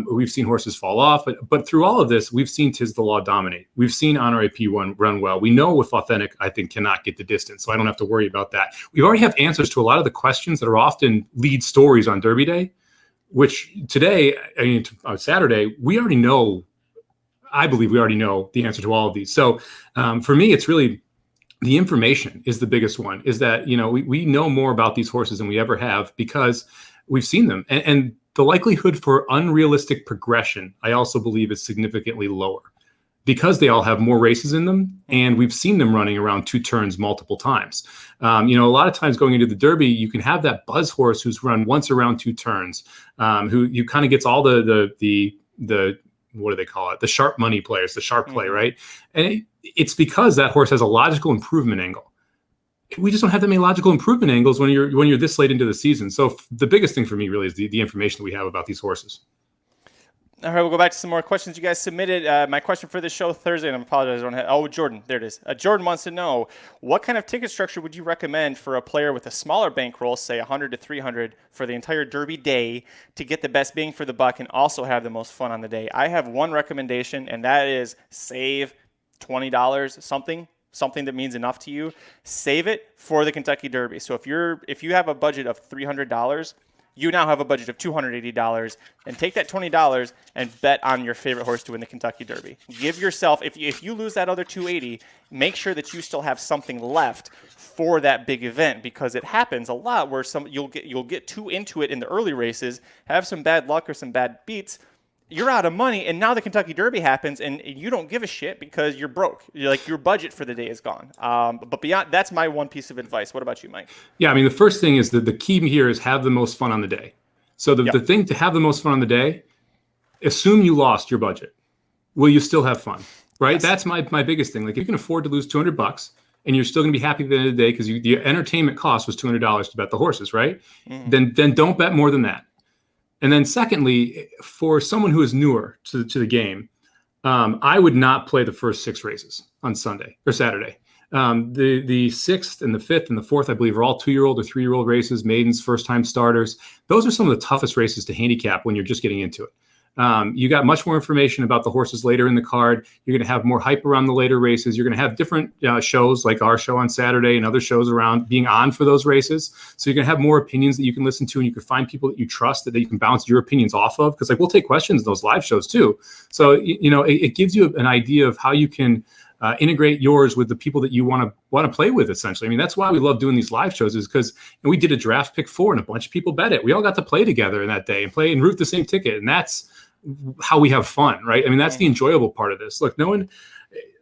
We've seen horses fall off, but through all of this, we've seen Tiz the Law dominate. We've seen Honor AP1 run well. We know with Authentic, I think, cannot get the distance, so I don't have to worry about that. We already have answers to a lot of the questions that are often lead stories on Derby Day, which today, on Saturday, we already know. I believe we already know the answer to all of these. So for me, it's really the information is the biggest one, is that, we know more about these horses than we ever have because we've seen them. And the likelihood for unrealistic progression, I also believe, is significantly lower because they all have more races in them. And we've seen them running around 2 turns multiple times. A lot of times going into the Derby, you can have that buzz horse who's run once around 2 turns, who you kind of gets all the what do they call it? The sharp money players, the sharp play, right? And it's because that horse has a logical improvement angle. We just don't have that many logical improvement angles when you're this late into the season. So the biggest thing for me really is the information that we have about these horses. All right, we'll go back to some more questions you guys submitted. My question for this show Thursday, and I apologize, I don't have. Oh, Jordan, there it is. Jordan wants to know, what kind of ticket structure would you recommend for a player with a smaller bankroll, say 100 to 300, for the entire Derby day to get the best bang for the buck and also have the most fun on the day? I have one recommendation, and that is save $20, something that means enough to you. Save it for the Kentucky Derby. So if you have a budget of $300, you now have a budget of $280, and take that $20 and bet on your favorite horse to win the Kentucky Derby. Give yourself, if you lose that other $280, make sure that you still have something left for that big event, because it happens a lot where you'll get too into it in the early races, have some bad luck or some bad beats, you're out of money, and now the Kentucky Derby happens, and you don't give a shit because you're broke. Your budget for the day is gone. But beyond, that's my one piece of advice. What about you, Mike? Yeah, the first thing is that the key here is have the most fun on the day. So the thing to have the most fun on the day, assume you lost your budget. Will you still have fun? Right? Yes. That's my biggest thing. Like, if you can afford to lose $200 and you're still going to be happy at the end of the day because the entertainment cost was $200 to bet the horses, right? Mm-hmm. Then don't bet more than that. And then secondly, for someone who is newer to the game, I would not play the first 6 races on Sunday or Saturday. The 6th and the 5th and the 4th, I believe, are all 2-year-old or 3-year-old races, maidens, first-time starters. Those are some of the toughest races to handicap when you're just getting into it. You got much more information about the horses later in the card. You're going to have more hype around the later races. You're going to have different shows like our show on Saturday and other shows around being on for those races. So you're going to have more opinions that you can listen to, and you can find people that you trust that you can bounce your opinions off of. Because we'll take questions in those live shows too. So it gives you an idea of how you can integrate yours with the people that you want to play with, essentially. That's why we love doing these live shows, is because we did a draft pick 4 and a bunch of people bet it. We all got to play together in that day and play and root the same ticket. And that's how we have fun, right? That's the enjoyable part of this. Look,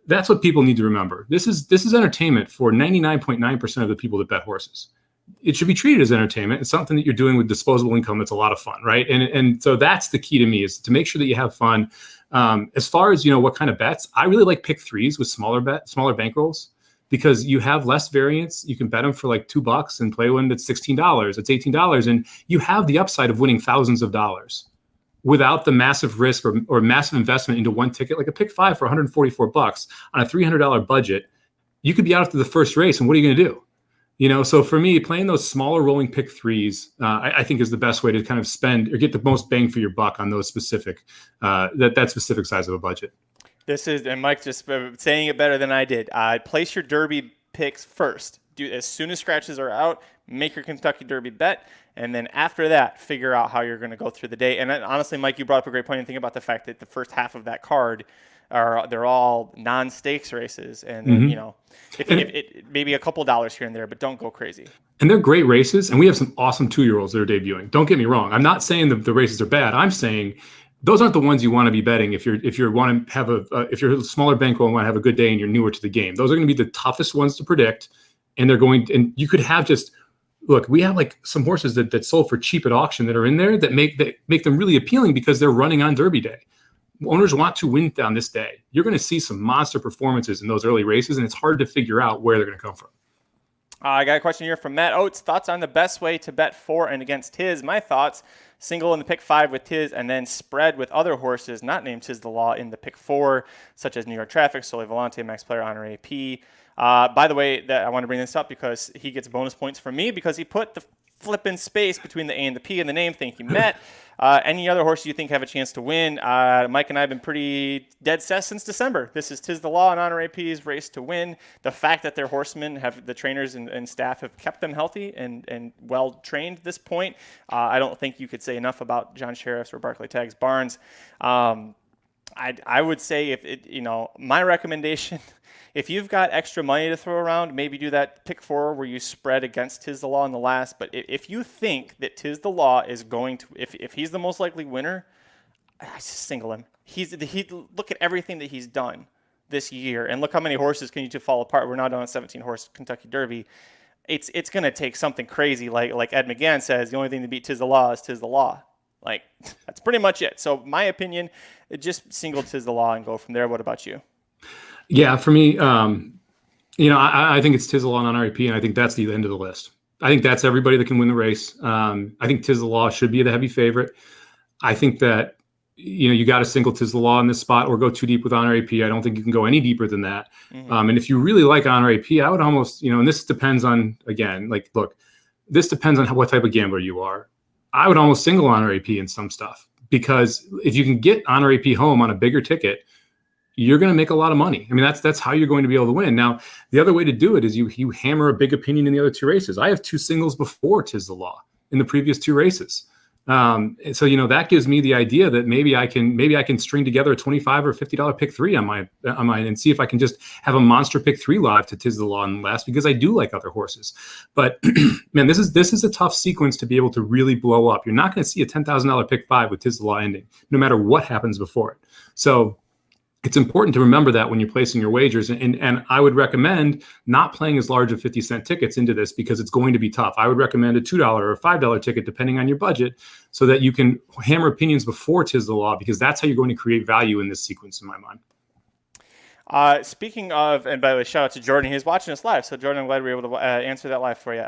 that's what people need to remember. This is entertainment for 99.9% of the people that bet horses. It should be treated as entertainment. It's something that you're doing with disposable income. That's a lot of fun, right? And so that's the key to me, is to make sure that you have fun. As far as, what kind of bets, I really like pick 3s with smaller bankrolls, because you have less variance. You can bet them for like $2 and play one that's $16. It's $18, and you have the upside of winning thousands of dollars without the massive risk or massive investment into one ticket. Like a pick 5 for $144 on a $300 budget, you could be out after the first race, and what are you going to do? So for me, playing those smaller rolling pick 3s, I think is the best way to kind of spend or get the most bang for your buck on those specific, that specific size of a budget. This is, and Mike just saying it better than I did. Place your Derby picks first. As soon as scratches are out, make your Kentucky Derby bet. And then after that, figure out how you're going to go through the day. And honestly, Mike, you brought up a great point. And think about the fact that the first half of that card they're all non-stakes races, and if maybe a couple dollars here and there, but don't go crazy. And they're great races, and we have some awesome 2-year-olds that are debuting. Don't get me wrong. I'm not saying the races are bad. I'm saying those aren't the ones you want to be betting if you're want to have if you're a smaller bankroll and want to have a good day and you're newer to the game. Those are going to be the toughest ones to predict, and and you could have look, we have like some horses that sold for cheap at auction that are in there that make them really appealing because they're running on Derby Day. Owners want to win on this day. You're going to see some monster performances in those early races, and it's hard to figure out where they're going to come from. I got a question here from Matt Oates. Thoughts on the best way to bet for and against Tiz? My thoughts: single in the pick 5 with Tiz, and then spread with other horses not named Tiz the Law in the pick 4, such as New York Traffic, Sole Volante, Max Player, Honor AP. By the way, I want to bring this up because he gets bonus points from me because he put the flipping space between the A and the P in the name. Thank you, Matt. Any other horse you think have a chance to win? Mike and I have been pretty dead set since December. This is Tiz the Law and Honor AP's race to win. The fact that their horsemen have, the trainers and staff have kept them healthy and well trained at this point. I don't think you could say enough about John Sheriff's or Barclay Tags Barnes. I would say if it, my recommendation, if you've got extra money to throw around, maybe do that pick 4 where you spread against Tiz the Law in the last. But if you think that Tiz the Law is going to, if he's the most likely winner, I just single him. Look at everything that he's done this year, and look how many horses continue to fall apart. We're now down a 17-horse Kentucky Derby. It's going to take something crazy, like Ed McGann says. The only thing to beat Tiz the Law is Tiz the Law. Like, that's pretty much it. So my opinion, just single Tiz the Law and go from there. What about you? Yeah, for me, I think it's Tiz the Law and Honor AP, and I think that's the end of the list. I think that's everybody that can win the race. I think Tiz the Law should be the heavy favorite. I think that, you got to single Tiz the Law in this spot or go too deep with Honor AP. I don't think you can go any deeper than that. Mm-hmm. And if you really like Honor AP, I would almost, and this depends on, again, this depends on what type of gambler you are. I would almost single Honor AP in some stuff, because if you can get Honor AP home on a bigger ticket, you're going to make a lot of money. I mean, that's how you're going to be able to win. Now, the other way to do it is you hammer a big opinion in the other 2 races. I have 2 singles before Tiz the Law in the previous 2 races. So, that gives me the idea that maybe I can string together a $25 or $50 pick 3 on mine and see if I can just have a monster pick 3 live to Tiz the Law in the last, because I do like other horses. But man, this is a tough sequence to be able to really blow up. You're not going to see a $10,000 pick 5 with Tiz the Law ending, no matter what happens before it. So it's important to remember that when you're placing your wagers. And I would recommend not playing as large of 50-cent tickets into this, because it's going to be tough. I would recommend a $2 or a $5 ticket, depending on your budget, so that you can hammer opinions before Tiz the Law, because that's how you're going to create value in this sequence, in my mind. Speaking of, and by the way, shout out to Jordan. He's watching us live. So, Jordan, I'm glad we were able to answer that live for you.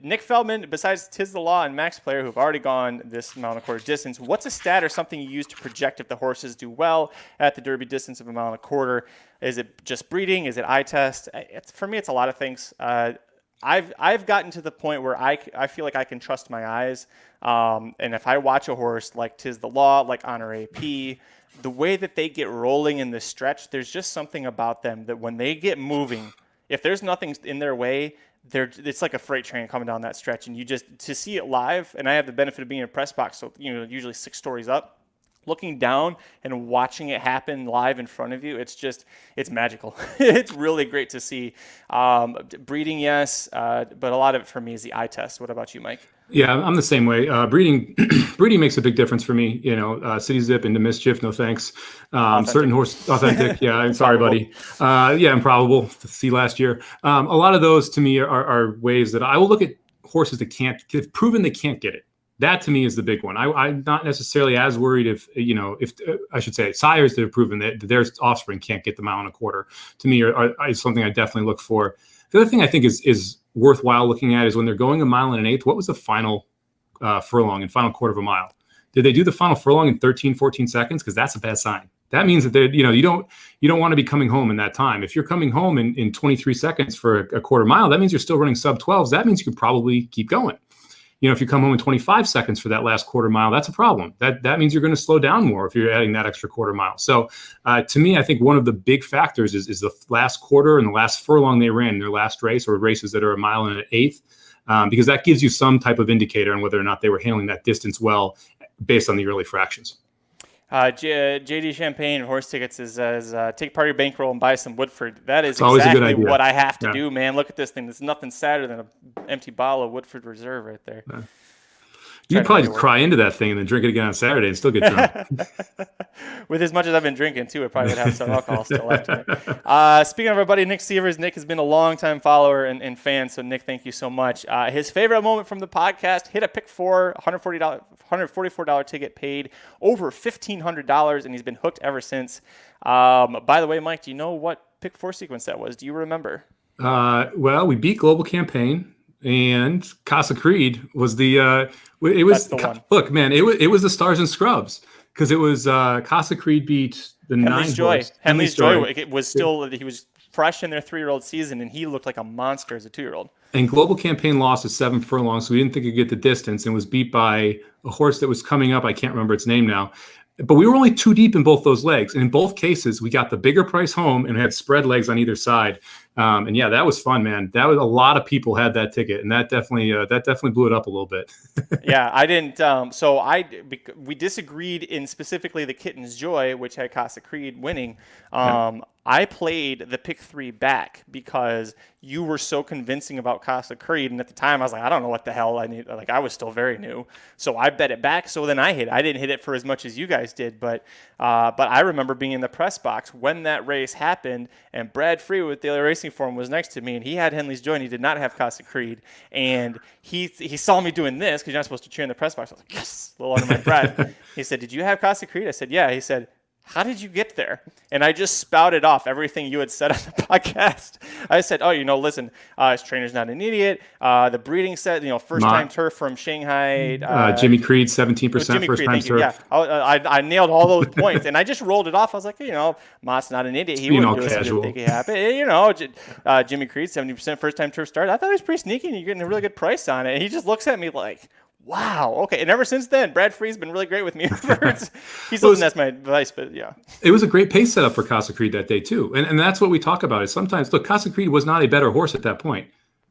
Nick Feldman, besides Tiz the Law and Max Player, who've already gone this mile and a quarter distance, what's a stat or something you use to project if the horses do well at the Derby distance of a mile and a quarter? Is it just breeding? Is it eye test? For me, it's a lot of things. I've gotten to the point where I feel like I can trust my eyes. And if I watch a horse like Tiz the Law, like Honor AP, the way that they get rolling in the stretch, there's just something about them that when they get moving, if there's nothing in their way, it's like a freight train coming down that stretch. And to see it live, and I have the benefit of being in a press box, so usually 6 stories up, looking down and watching it happen live in front of you, it's magical. It's really great to see. Breeding, yes, but a lot of it for me is the eye test. What about you, Mike? Yeah, I'm the same way. Breeding makes a big difference for me. City Zip into Mischief, no thanks. Certain horse authentic. Yeah, I'm sorry, buddy. Improbable to see last year. A lot of those to me are ways that I will look at horses that have proven they can't get it. That to me is the big one. I'm not necessarily as worried if I should say sires that have proven that their offspring can't get the mile and a quarter. To me, is something I definitely look for. The other thing I think is worthwhile looking at is when they're going a mile and an eighth, what was the final furlong and final quarter of a mile? Did they do the final furlong in 13, 14 seconds? Because that's a bad sign. That means that you don't want to be coming home in that time. If you're coming home in 23 seconds for a quarter mile, that means you're still running sub 12s. That means you could probably keep going. If you come home in 25 seconds for that last quarter mile, that's a problem. That means you're going to slow down more if you're adding that extra quarter mile. So to me, I think one of the big factors is the last quarter and the last furlong they ran in their last race, or races that are a mile and an eighth, because that gives you some type of indicator on whether or not they were handling that distance well based on the early fractions. JD Champagne horse tickets is take part of your bankroll and buy some Woodford. That is always a good exactly idea. What I have to do, man. Look at this thing. There's nothing sadder than an empty bottle of Woodford Reserve right there. Yeah. You'd probably just cry into that thing and then drink it again on Saturday and still get drunk. With as much as I've been drinking, too, it probably would have some alcohol still left in it. Speaking of our buddy Nick Severs, Nick has been a long-time follower and fan, so Nick, thank you so much. His favorite moment from the podcast, hit a pick 4, $144 ticket, paid over $1,500, and he's been hooked ever since. By the way, Mike, do you know what pick 4 sequence that was? Do you remember? Well, we beat Global Campaign, and Casa Creed was the. It was That's the one. Look, man, it was the Stars and Scrubs because it was Casa Creed beat the Henley's 9 Joy. horse. Henley's Joy was still, he was fresh in their 3-year-old season, and he looked like a monster as a 2-year-old. And Global Campaign lost at 7 furlongs, so we didn't think it could get the distance, and was beat by a horse that was coming up. I can't remember its name now. But we were only 2 deep in both those legs. And in both cases, we got the bigger price home and had spread legs on either side. And yeah, that was fun, man. That was a lot of people had that ticket, and that definitely blew it up a little bit. Yeah, I didn't. We disagreed in specifically the Kitten's Joy, which had Casa Creed winning. I played the pick 3 back because you were so convincing about Casa Creed, and at the time I was like, I don't know what the hell I need. Like, I was still very new, so I bet it back. So then I hit. I didn't hit it for as much as you guys did, but I remember being in the press box when that race happened, and Brad Free with Daily Racing Form was next to me, and he had Henley's Joy, and he did not have Casa Creed, and he saw me doing this because you're not supposed to cheer in the press box. I was like, yes, a little under my breath. He said, "Did you have Casa Creed?" I said, "Yeah." He said, "How did you get there?" And I just spouted off everything you had said on the podcast. I said, "Oh, listen, his trainer's not an idiot. The breeding set, first-time turf from Shanghai. Jimmy Creed, 17% first-time turf. Yeah, I nailed all those points, and I just rolled it off. I was like, Mott's not an idiot. He wouldn't do this if he happen. Jimmy Creed, 70% first-time turf start. I thought he was pretty sneaky, and you're getting a really good price on it. And he just looks at me like, wow. Okay. And ever since then, Brad Free's been really great with me. He still doesn't ask my advice, but yeah. It was a great pace setup for Casa Creed that day too. And that's what we talk about is sometimes, look, Casa Creed was not a better horse at that point.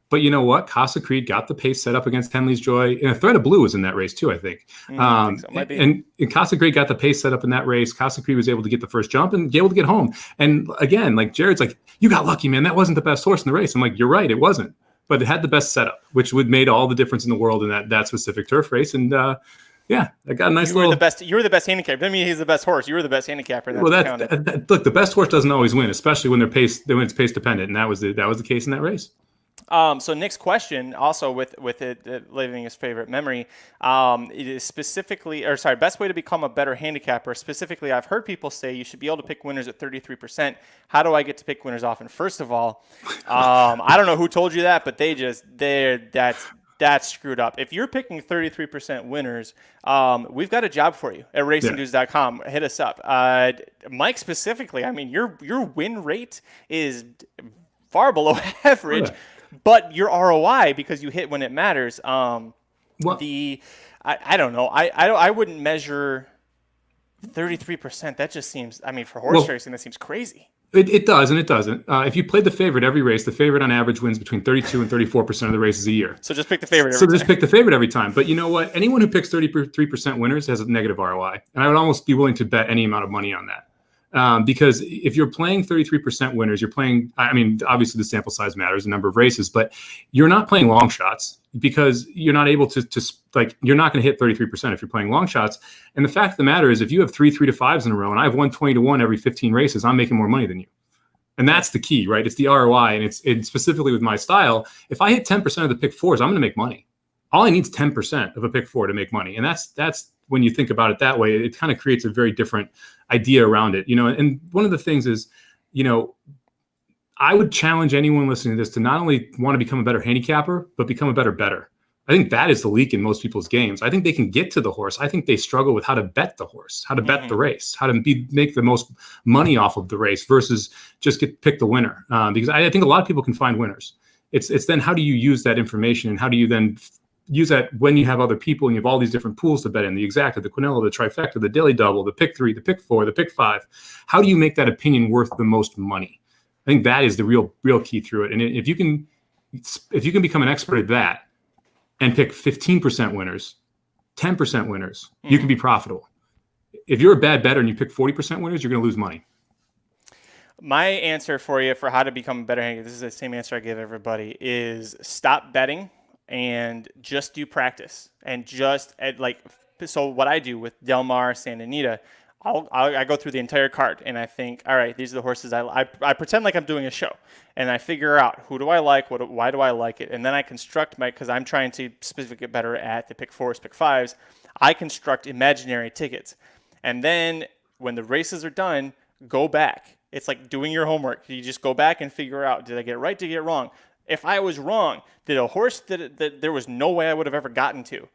But you know what? Casa Creed got the pace set up against Henley's Joy. And a Thread of Blue was in that race too, I think. I think so. Might be. And Casa Creed got the pace set up in that race. Casa Creed was able to get the first jump and able to get home. And again, like Jared's like, you got lucky, man. That wasn't the best horse in the race. I'm like, you're right. It wasn't. But it had the best setup, which would made all the difference in the world in that specific turf race. And yeah, I got a nice little. You were the best handicapper. I mean, he's the best horse. You were the best handicapper. Look, the best horse doesn't always win, especially when when it's pace dependent, and that was the case in that race. So next question, also with it living his favorite memory, it is best way to become a better handicapper. Specifically, I've heard people say you should be able to pick winners at 33%. How do I get to pick winners often? First of all, I don't know who told you that, but that's screwed up. If you're picking 33% winners, we've got a job for you at racingdudes.com. Hit us up. Mike specifically, I mean, your win rate is far below average. Yeah. But your ROI, because you hit when it matters, I don't know. I wouldn't measure 33%. That just seems, for horse racing, that seems crazy. It does and it doesn't. If you played the favorite every race, the favorite on average wins between 32 and 34% of the races a year. So just pick the favorite pick the favorite every time. But you know what? Anyone who picks 33% winners has a negative ROI. And I would almost be willing to bet any amount of money on that. Because if you're playing 33% winners, you're playing, obviously the sample size matters, the number of races, but you're not playing long shots because you're not able to you're not going to hit 33% if you're playing long shots. And the fact of the matter is if you have 3 3-5s in a row and I've won 20-1 every 15 races, I'm making more money than you. And that's the key, right? It's the ROI. And it's specifically with my style. If I hit 10% of the pick 4s, I'm going to make money. All I need is 10% of a pick 4 to make money. And that's when you think about it that way, it kind of creates a very different idea around it, and one of the things is, I would challenge anyone listening to this to not only want to become a better handicapper, but become a better bettor. I think that is the leak in most people's games. I think they can get to the horse. I think they struggle with how to bet the horse, how to bet the race, how to make the most money off of the race versus just pick the winner. Because I think a lot of people can find winners. It's then how do you use that information and how do you then use that when you have other people and you have all these different pools to bet in, the exacta, the quinella, the trifecta, the daily double, the pick 3, the pick 4, the pick 5. How do you make that opinion worth the most money? I think that is the real key through it. And if you can become an expert at that and pick 15% winners, 10% winners, you can be profitable. If you're a bad bettor and you pick 40% winners, you're going to lose money. My answer for you for how to become a better handicapper, this is the same answer I give everybody, is stop betting and just do practice. And so what I do with Del Mar, Santa Anita, I go through the entire card and I think, all right, these are the horses I pretend like I'm doing a show and I figure out who do I like, why do I like it, and then I construct because I'm trying to specifically get better at the pick 4s, pick 5s, I construct imaginary tickets. And then when the races are done, go back It's like doing your homework. You just go back and figure out, did I get it right? Did I get it wrong? If I was wrong, did a horse that there was no way I would have ever gotten to,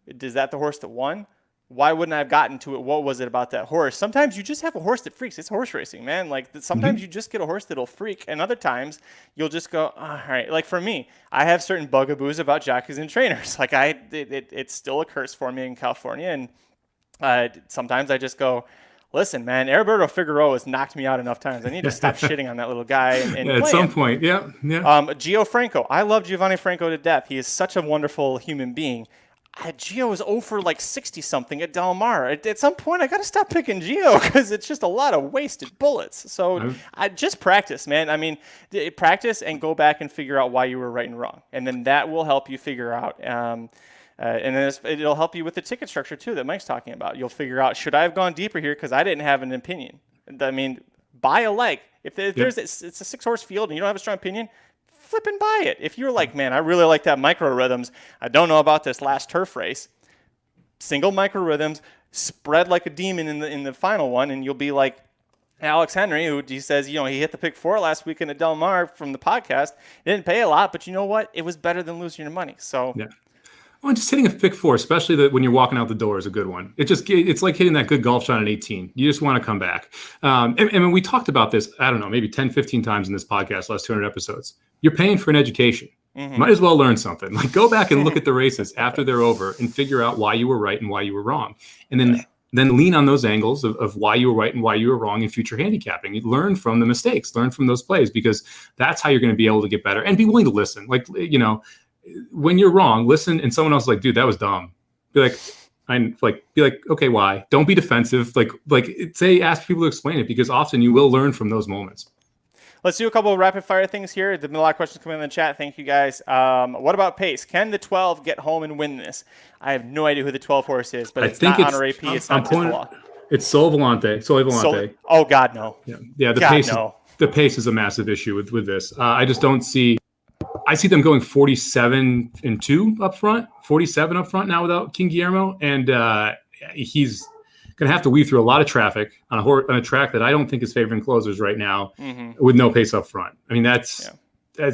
is that the horse that won? Why wouldn't I have gotten to it? What was it about that horse? Sometimes you just have a horse that freaks. It's horse racing, man. Like sometimes you just get a horse that'll freak, and other times you'll just go, oh, all right. Like for me, I have certain bugaboos about jockeys and trainers. Like it's still a curse for me in California, and sometimes I just go, listen, man, Heriberto Figueroa has knocked me out enough times. I need to stop shitting on that little guy. And at some point, yeah. Gio Franco. I love Giovanni Franco to death. He is such a wonderful human being. Gio is over like 60-something at Del Mar. At some point, I got to stop picking Gio because it's just a lot of wasted bullets. So I just practice, man. I mean, practice and go back and figure out why you were right and wrong. And then that will help you figure out. And then it'll help you with the ticket structure, too, that Mike's talking about. You'll figure out, should I have gone deeper here because I didn't have an opinion? I mean, buy a leg. If there's it's a 6-horse field and you don't have a strong opinion, flip and buy it. If you're like, man, I really like that Micro Rhythms. I don't know about this last turf race. Single Micro Rhythms, spread like a demon in the final one, and you'll be like Alex Henry, who he says, he hit the pick 4 last weekend at Del Mar from the podcast. It didn't pay a lot, but you know what? It was better than losing your money. So. Yeah. Well, just hitting a pick 4, especially when you're walking out the door, is a good one. It's like hitting that good golf shot at 18. You just want to come back. And when we talked about this, I don't know, maybe 10, 15 times in this podcast, last 200 episodes. You're paying for an education. Might as well learn something. Like go back and look at the races after they're over and figure out why you were right and why you were wrong. And then lean on those angles of why you were right and why you were wrong in future handicapping. You learn from the mistakes, learn from those plays, because that's how you're going to be able to get better and be willing to listen. Like, when you're wrong, listen, and someone else is like, dude, that was dumb. Be like, okay, why? Don't be defensive. Ask people to explain it, because often you will learn from those moments. Let's do a couple of rapid fire things here. There's been a lot of questions coming in the chat. Thank you guys. What about pace? Can the 12 get home and win this? I have no idea who the 12 horse is, but it's not Honor AP. It's not Tisdalaw. It's Sole Volante. Oh God, no. Yeah. The pace is a massive issue with this. I just don't see. I see them going 47-2 up front, 47 up front now without King Guillermo, and he's going to have to weave through a lot of traffic on a track that I don't think is favoring closers right now, with no pace up front. I mean, that's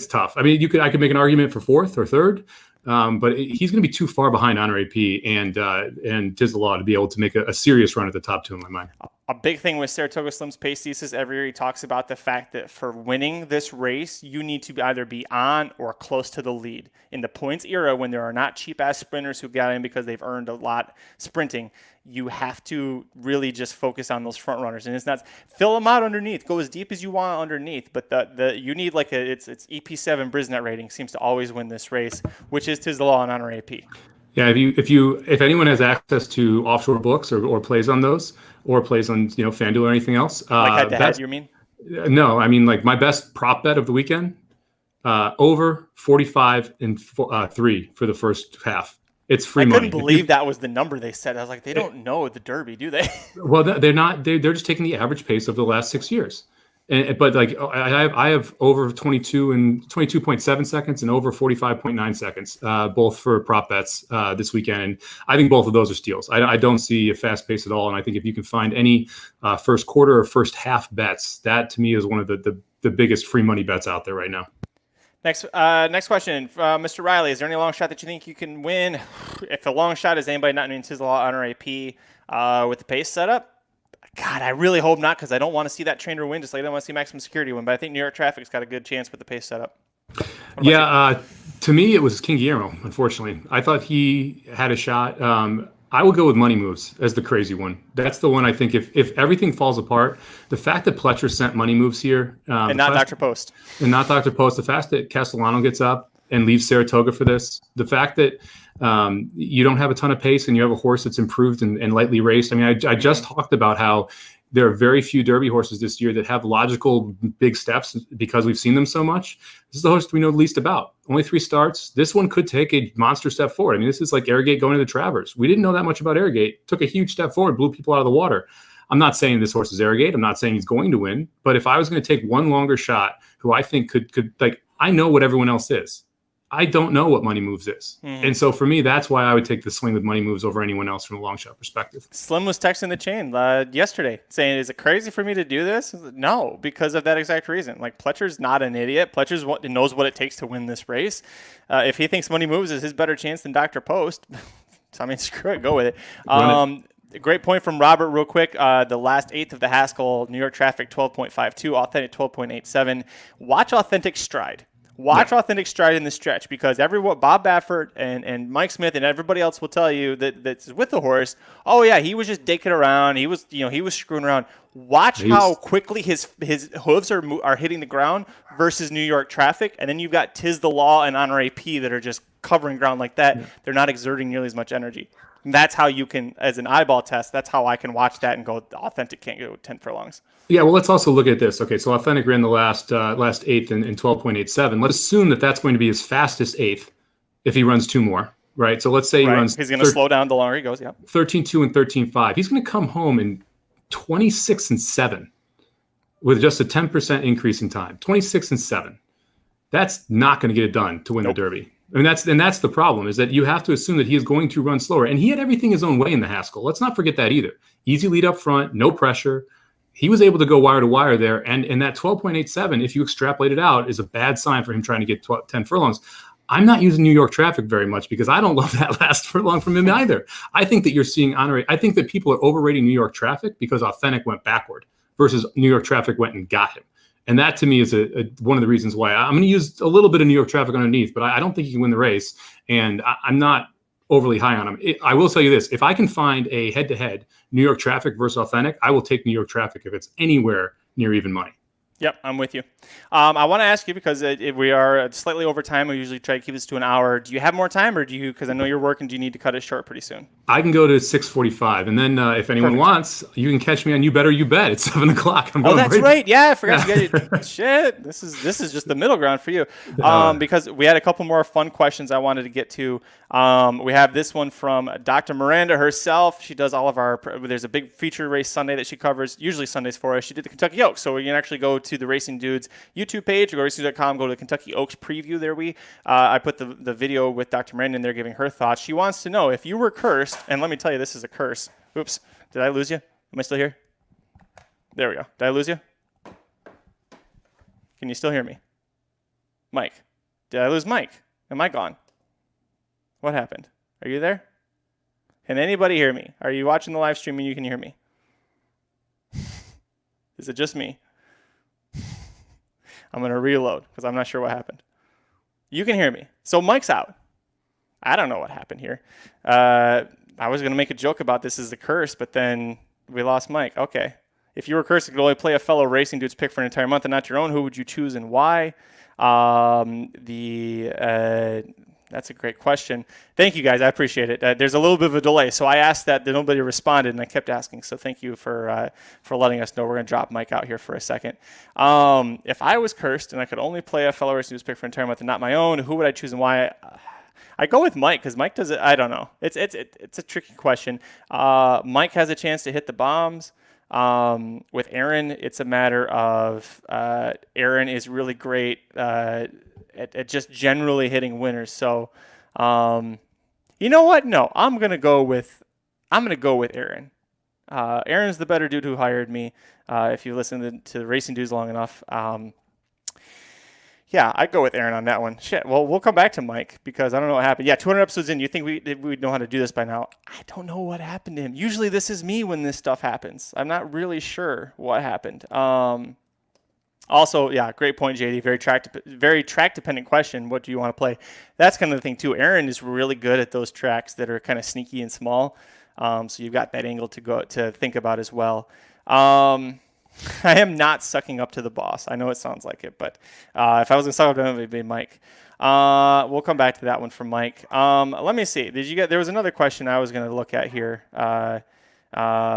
tough. I mean, I could make an argument for 4th or 3rd, but he's going to be too far behind Honor AP and Tisdalaw to be able to make a serious run at the top 2 in my mind. A big thing with Saratoga Slim's pace thesis every year, he talks about the fact that for winning this race, you need to either be on or close to the lead. In the points era, when there are not cheap-ass sprinters who got in because they've earned a lot sprinting, you have to really just focus on those front runners. And it's not fill them out underneath, go as deep as you want underneath, but you need like it's EP7 Brisnet rating seems to always win this race, which is Tisdalaw and Honor AP. Yeah, if anyone has access to offshore books or plays on those, or plays on FanDuel or anything else, like head-to-head, you mean? No, I mean like my best prop bet of the weekend, over 45 and 3 for the first half. It's free money. I couldn't believe that was the number they said. I was like, they don't know the Derby, do they? Well, they're not. They're just taking the average pace of the last 6 years. But like I have over 22 and 22.7 seconds and over 45.9 seconds, both for prop bets this weekend. And I think both of those are steals. I don't see a fast pace at all. And I think if you can find any first quarter or first half bets, that to me is one of the biggest free money bets out there right now. Next question, Mr. Riley. Is there any long shot that you think you can win? If the long shot is anybody not named Tisdalaw, Honor AP with the pace setup, God, I really hope not, because I don't want to see that trainer win, just like I don't want to see Maximum Security win. But I think New York Traffic's got a good chance with the pace setup. To me, it was King Guillermo, unfortunately. I thought he had a shot. I will go with Money Moves as the crazy one. That's the one I think if everything falls apart, the fact that Pletcher sent Money Moves here. And not Dr. Post. And not Dr. Post. The fact that Castellano gets up and leaves Saratoga for this. The fact that you don't have a ton of pace and you have a horse that's improved and lightly raced. I mean, I just talked about how there are very few Derby horses this year that have logical big steps because we've seen them so much. This is the horse we know the least about. Only 3 starts. This one could take a monster step forward. I mean, this is like Arrogate going to the Travers. We didn't know that much about Arrogate. Took a huge step forward, blew people out of the water. I'm not saying this horse is Arrogate. I'm not saying he's going to win. But if I was going to take one longer shot, who I think could like, I know what everyone else is. I don't know what Money Moves is. Mm-hmm. And so for me, that's why I would take the swing with Money Moves over anyone else from a long shot perspective. Slim was texting the chain yesterday saying, is it crazy for me to do this? No, because of that exact reason. Like, Pletcher's not an idiot. Pletcher knows what it takes to win this race. If he thinks Money Moves is his better chance than Dr. Post, I mean, screw it, go with it. Great point from Robert real quick. The last eighth of the Haskell, New York Traffic 12.52, Authentic 12.87. Watch Authentic stride. Watch Authentic stride in the stretch, because Bob Baffert and Mike Smith and everybody else will tell you that's with the horse. Oh yeah, he was just dicking around. He was screwing around. Watch how quickly his hooves are hitting the ground versus New York Traffic, and then you've got Tiz the Law and Honor AP that are just covering ground like that. Yeah. They're not exerting nearly as much energy. And that's how you can, as an eyeball test, that's how I can watch that and go, Authentic can't go 10 furlongs. Yeah, well, let's also look at this. Okay, so Authentic ran the last eighth in 12.87. Let's assume that that's going to be his fastest eighth if he runs 2 more, right? So let's say he runs. He's going to slow down the longer he goes. Yeah. 13.2 and 13.5. He's going to come home in 26 and 7 with just a 10% increase in time. 26 and 7. That's not going to get it done to win the Derby. I mean, that's the problem, is that you have to assume that he is going to run slower. And he had everything his own way in the Haskell. Let's not forget that either. Easy lead up front, no pressure. He was able to go wire to wire there. And that 12.87, if you extrapolate it out, is a bad sign for him trying to get 10 furlongs. I'm not using New York Traffic very much because I don't love that last furlong from him either. I think that you're seeing I think that people are overrating New York Traffic because Authentic went backward versus New York Traffic went and got him. And that, to me, is one of the reasons why I'm going to use a little bit of New York Traffic underneath, but I don't think he can win the race. And I'm not overly high on him. I will tell you this. If I can find a head-to-head New York Traffic versus Authentic, I will take New York Traffic if it's anywhere near even money. Yep, I'm with you. I want to ask you, because we are slightly over time. We usually try to keep this to an hour. Do you have more time, or because I know you're working, do you need to cut it short pretty soon? I can go to 6:45, and then if anyone wants, you can catch me on You Better You Bet at 7 o'clock. That's right. Yeah, I forgot to get it. Shit, this is just the middle ground for you. Because we had a couple more fun questions I wanted to get to. We have this one from Dr. Miranda herself. She does all of our. There's a big feature race Sunday that she covers, usually Sundays for us. She did the Kentucky Oaks, so we can actually go to the Racing Dudes YouTube page, or go to racingdudes.com, go to the Kentucky Oaks preview. There I put the video with Dr. Miranda in there giving her thoughts. She wants to know, if you were cursed, and let me tell you, this is a curse. Oops, did I lose you? Am I still here? There we go. Did I lose you? Can you still hear me? Mike. Did I lose Mike? Am I gone? What happened? Are you there? Can anybody hear me? Are you watching the live stream and you can hear me? Is it just me? I'm going to reload because I'm not sure what happened. You can hear me. So Mike's out. I don't know what happened here. I was going to make a joke about this as a curse, but then we lost Mike. Okay. If you were cursed, you could only play a fellow Racing Dudes pick for an entire month and not your own. Who would you choose and why? That's a great question. Thank you, guys. I appreciate it. There's a little bit of a delay, so I asked that nobody responded, and I kept asking. So thank you for letting us know. We're going to drop Mike out here for a second. If I was cursed and I could only play a fellow Racing Dudes pick for an entire month and not my own, who would I choose and why? I go with Mike because Mike does it. I don't know. It's a tricky question. Mike has a chance to hit the bombs. With Aaron, it's a matter of Aaron is really great at just generally hitting winners. So, you know what? No, I'm gonna go with Aaron. Aaron's the better dude who hired me. If you listen to the Racing Dudes long enough, yeah, I'd go with Aaron on that one. Shit. Well, we'll come back to Mike because I don't know what happened. Yeah, 200 episodes in. You think we'd know how to do this by now? I don't know what happened to him. Usually this is me when this stuff happens. I'm not really sure what happened. Also, yeah, great point, JD. Very track-dependent question. What do you want to play? That's kind of the thing, too. Aaron is really good at those tracks that are kind of sneaky and small. So you've got that angle to think about as well. I am not sucking up to the boss. I know it sounds like it, but if I was going to suck up to him, it would be Mike. We'll come back to that one from Mike. Let me see. There was another question I was going to look at here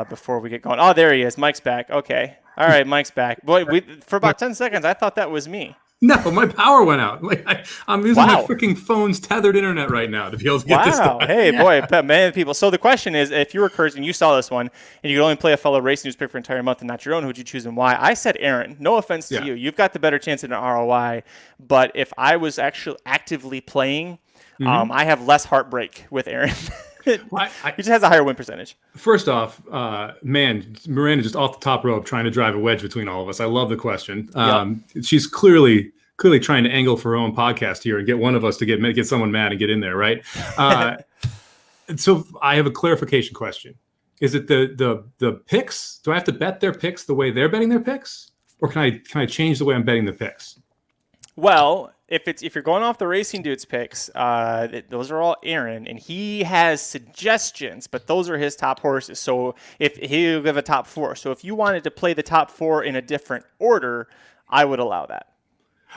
before we get going. Oh, there he is. Mike's back. Okay. All right, Mike's back. Boy, for about 10 seconds, I thought that was me. No, my power went out. Like I'm using my Wow. freaking phone's tethered internet right now to be able to get this Wow. done. Hey, boy, many people. So the question is, if you were Kurtz and you saw this one, and you could only play a fellow race news pick for an entire month and not your own, who would you choose and why? I said Aaron. No offense to Yeah. you. You've got the better chance at an ROI. But if I was actually actively playing, I have less heartbreak with Aaron. Well, He just has a higher win percentage. First off, man, Miranda just off the top rope trying to drive a wedge between all of us. I love the question. She's clearly trying to angle for her own podcast here and get one of us to get someone mad and get in there, right? So I have a clarification question. Is it the picks? Do I have to bet their picks the way they're betting their picks, or can I change the way I'm betting the picks? Well, if you're going off the Racing Dudes picks, those are all Aaron, and he has suggestions, but those are his top horses. So if he'll give a top 4, so if you wanted to play the top 4 in a different order, I would allow that.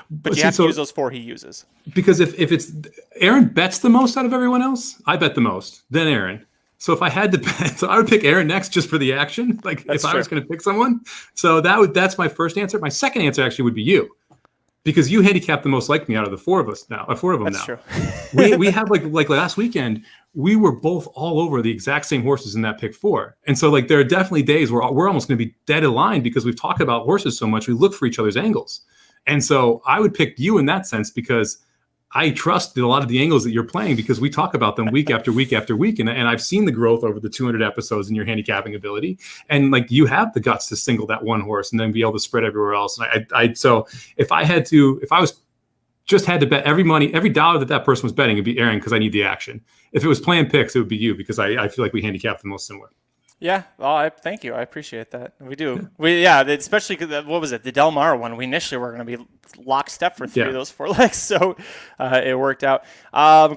But you have to use those 4 he uses. Because if it's Aaron bets the most out of everyone else, I bet the most, then Aaron. So if I had to bet, so I would pick Aaron next just for the action. Like That's if I true. was going to pick someone. So that's my first answer. My second answer actually would be you. Because you handicapped the most like me out of the 4 of us now. 4 of them That's now. true. we have like last weekend, we were both all over the exact same horses in that pick 4. And so like there are definitely days where we're almost going to be dead aligned because we've talked about horses so much. We look for each other's angles. And so I would pick you in that sense because I trust a lot of the angles that you're playing because we talk about them week after week after week. And I've seen the growth over the 200 episodes in your handicapping ability. And like you have the guts to single that one horse and then be able to spread everywhere else. And so if I had to bet every dollar that person was betting, it'd be Aaron because I need the action. If it was playing picks, it would be you because I feel like we handicap the most similar. Yeah, well, thank you. I appreciate that. We do. Especially because what was it? The Del Mar one. We initially were going to be lockstep for 3 of those 4 legs, so it worked out.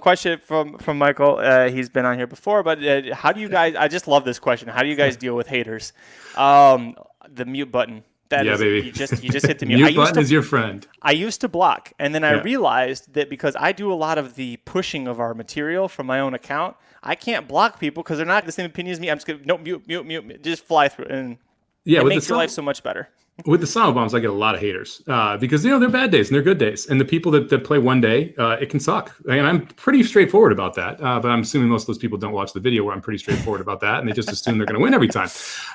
Question from Michael. He's been on here before, but how do you guys? I just love this question. How do you guys deal with haters? The mute button. Baby. You just hit the mute. Mute button is your friend. I used to block, and then I realized that because I do a lot of the pushing of our material from my own account, I can't block people because they're not the same opinion as me. I'm just going to mute, just fly through, and it makes your life so much better. With the Sama Bombs, I get a lot of haters because they're bad days and they're good days, and the people that play one day, it can suck. And I'm pretty straightforward about that. But I'm assuming most of those people don't watch the video where I'm pretty straightforward about that, and they just assume they're going to win every time.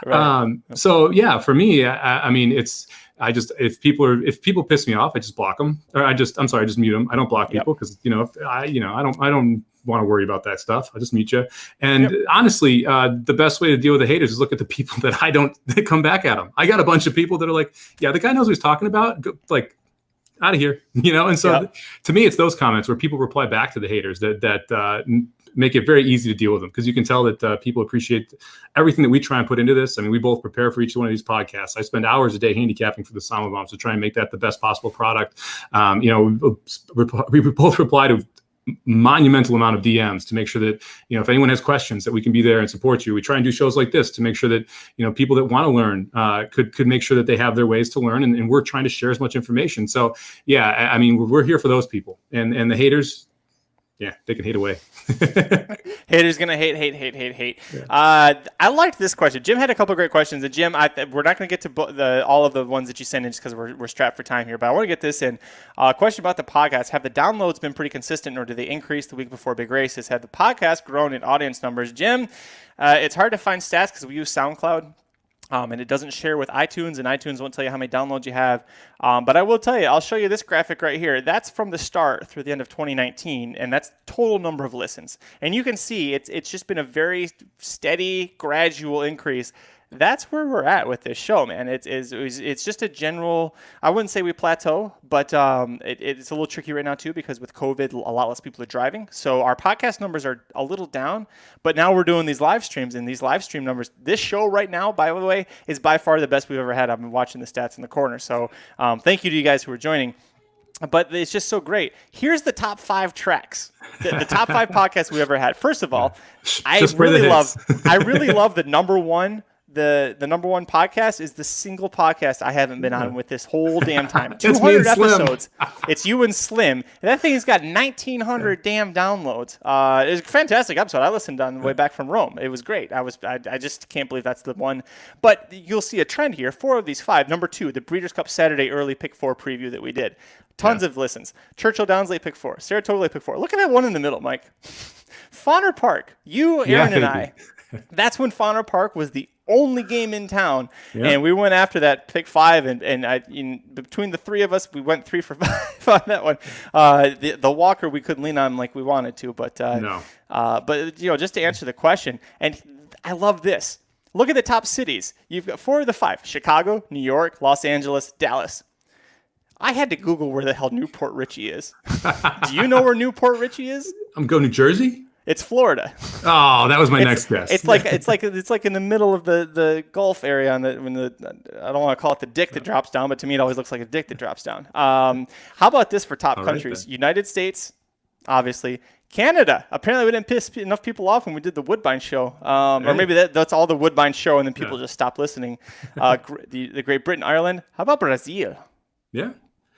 Right. So yeah, for me, I mean, if people piss me off, I just block them, or I just mute them. I don't block people because I don't want to worry about that stuff. I just mute you. And honestly, the best way to deal with the haters is look at the people that come back at them. I got a bunch of people that are like, yeah, the guy knows what he's talking about. Like, out of here, And so to me, it's those comments where people reply back to the haters that make it very easy to deal with them because you can tell that people appreciate everything that we try and put into this. I mean, we both prepare for each one of these podcasts. I spend hours a day handicapping for the Sama Bombs to try and make that the best possible product. We both reply to monumental amount of DMs to make sure that, if anyone has questions, that we can be there and support you. We try and do shows like this to make sure that, people that want to learn could make sure that they have their ways to learn. And we're trying to share as much information. So yeah, I mean, we're here for those people and the haters. Yeah, they can hate away. Haters gonna hate. Yeah. I liked this question. Jim had a couple of great questions, and Jim, we're not gonna get to all of the ones that you sent in just because we're strapped for time here. But I want to get this in. Question about the podcast: have the downloads been pretty consistent, or do they increase the week before big races? Have the podcast grown in audience numbers? Jim, it's hard to find stats because we use SoundCloud. And it doesn't share with iTunes, and iTunes won't tell you how many downloads you have. But I will tell you, I'll show you this graphic right here. That's from the start through the end of 2019, and that's total number of listens. And you can see it's just been a very steady, gradual increase. That's where we're at with this show, man. It's just a general, I wouldn't say we plateau, but it's a little tricky right now too because with COVID, a lot less people are driving. So our podcast numbers are a little down, but now we're doing these live streams, and these live stream numbers, this show right now, by the way, is by far the best we've ever had. I've been watching the stats in the corner. So thank you to you guys who are joining. But it's just so great. Here's the top 5 tracks, the top 5 podcasts we ever had. First of all, I really love the number one. The number one podcast is the single podcast I haven't been on with this whole damn time. 200 episodes. It's you and Slim. And that thing's got 1,900 damn downloads. It was a fantastic episode. I listened on the way back from Rome. It was great. I just can't believe that's the one. But you'll see a trend here. 4 of these 5. Number 2, the Breeders' Cup Saturday early pick 4 preview that we did. Tons of listens. Churchill Downs late pick 4. Saratoga late pick 4. Look at that one in the middle, Mike. Fauner Park. You, Aaron, and I. That's when Fauner Park was the only game in town, and we went after that pick 5, and between the three of us, we went 3 for 5 on that one. The Walker we couldn't lean on like we wanted to, but just to answer the question, and I love this. Look at the top cities. You've got 4 of the 5: Chicago, New York, Los Angeles, Dallas. I had to Google where the hell Newport Richey is. Do you know where Newport Richey is? I'm going to Jersey. It's Florida. Oh, that was my next guess. It's like in the middle of the Gulf area I don't want to call it the dick that drops down, but to me it always looks like a dick that drops down. How about this for top countries? Right, United States, obviously. Canada. Apparently we didn't piss enough people off when we did the Woodbine show. Or maybe that's all the Woodbine show and then people just stopped listening. The Great Britain, Ireland. How about Brazil? Yeah.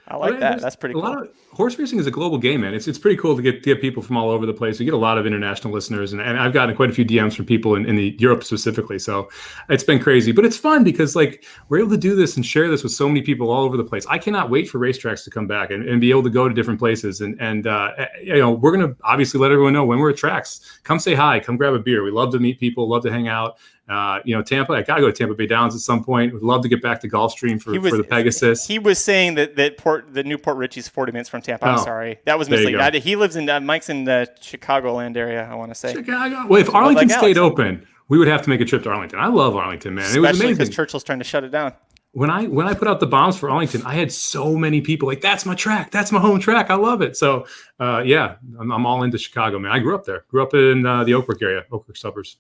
I like that. That's pretty cool. A lot of horse racing is a global game, man. It's pretty cool to get people from all over the place. You get a lot of international listeners, and I've gotten quite a few DMs from people in the Europe specifically. So it's been crazy, but it's fun because we're able to do this and share this with so many people all over the place. I cannot wait for racetracks to come back and be able to go to different places. And we're going to obviously let everyone know when we're at tracks. Come say hi. Come grab a beer. We love to meet people. Love to hang out. Tampa, I got to go to Tampa Bay Downs at some point. Would love to get back to Gulfstream for the Pegasus. He was saying that the Newport Richey's 40 minutes from Tampa. I'm sorry. That was misleading. He lives in, Mike's in the Chicagoland area, I want to say. Chicago. Well, if Arlington stayed open, we would have to make a trip to Arlington. I love Arlington, man. Especially it was amazing. Because Churchill's trying to shut it down. When I put out the bombs for Arlington, I had so many people like, that's my track. That's my home track. I love it. So, I'm all into Chicago, man. I grew up there. Grew up in the Oak Brook area, Oak Brook suburbs.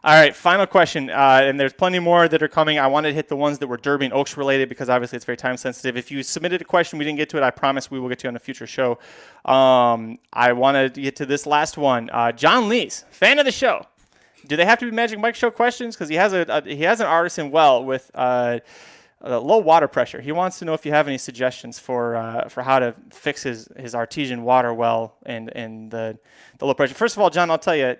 All right, final question. And there's plenty more that are coming. I wanted to hit the ones that were Derby and Oaks related because obviously it's very time sensitive. If you submitted a question, we didn't get to it, I promise we will get to it on a future show. I want to get to this last one. John Lees, fan of the show. Do they have to be Magic Mike Show questions? Because he has an artisan well with low water pressure. He wants to know if you have any suggestions for how to fix his artesian water well and the low pressure. First of all, John, I'll tell you,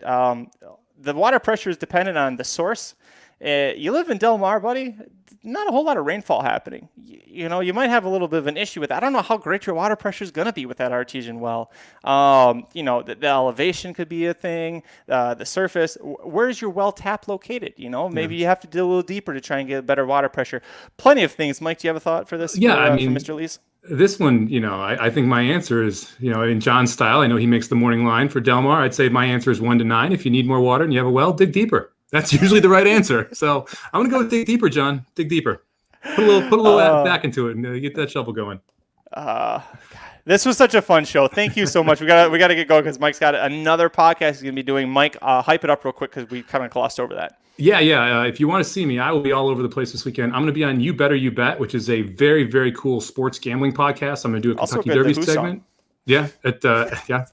the water pressure is dependent on the source. You live in Del Mar, buddy. Not a whole lot of rainfall happening. You might have a little bit of an issue with that. I don't know how great your water pressure is going to be with that artesian well. The elevation could be a thing. The surface. Where's your well tap located? Maybe you have to dig a little deeper to try and get better water pressure. Plenty of things. Mike, do you have a thought for this? Yeah, for Mr. Lees? This one, I think my answer is, in John's style. I know he makes the morning line for Del Mar. I'd say my answer is 1 to 9. If you need more water and you have a well, dig deeper. That's usually the right answer. So I'm going to go with dig deeper, John. Dig deeper. Put a little back into it and get that shovel going. This was such a fun show. Thank you so much. We got to get going because Mike's got another podcast he's going to be doing. Mike, hype it up real quick because we kind of glossed over that. Yeah. If you want to see me, I will be all over the place this weekend. I'm going to be on You Better You Bet, which is a very, very cool sports gambling podcast. I'm going to do a Kentucky Derby segment. Yeah,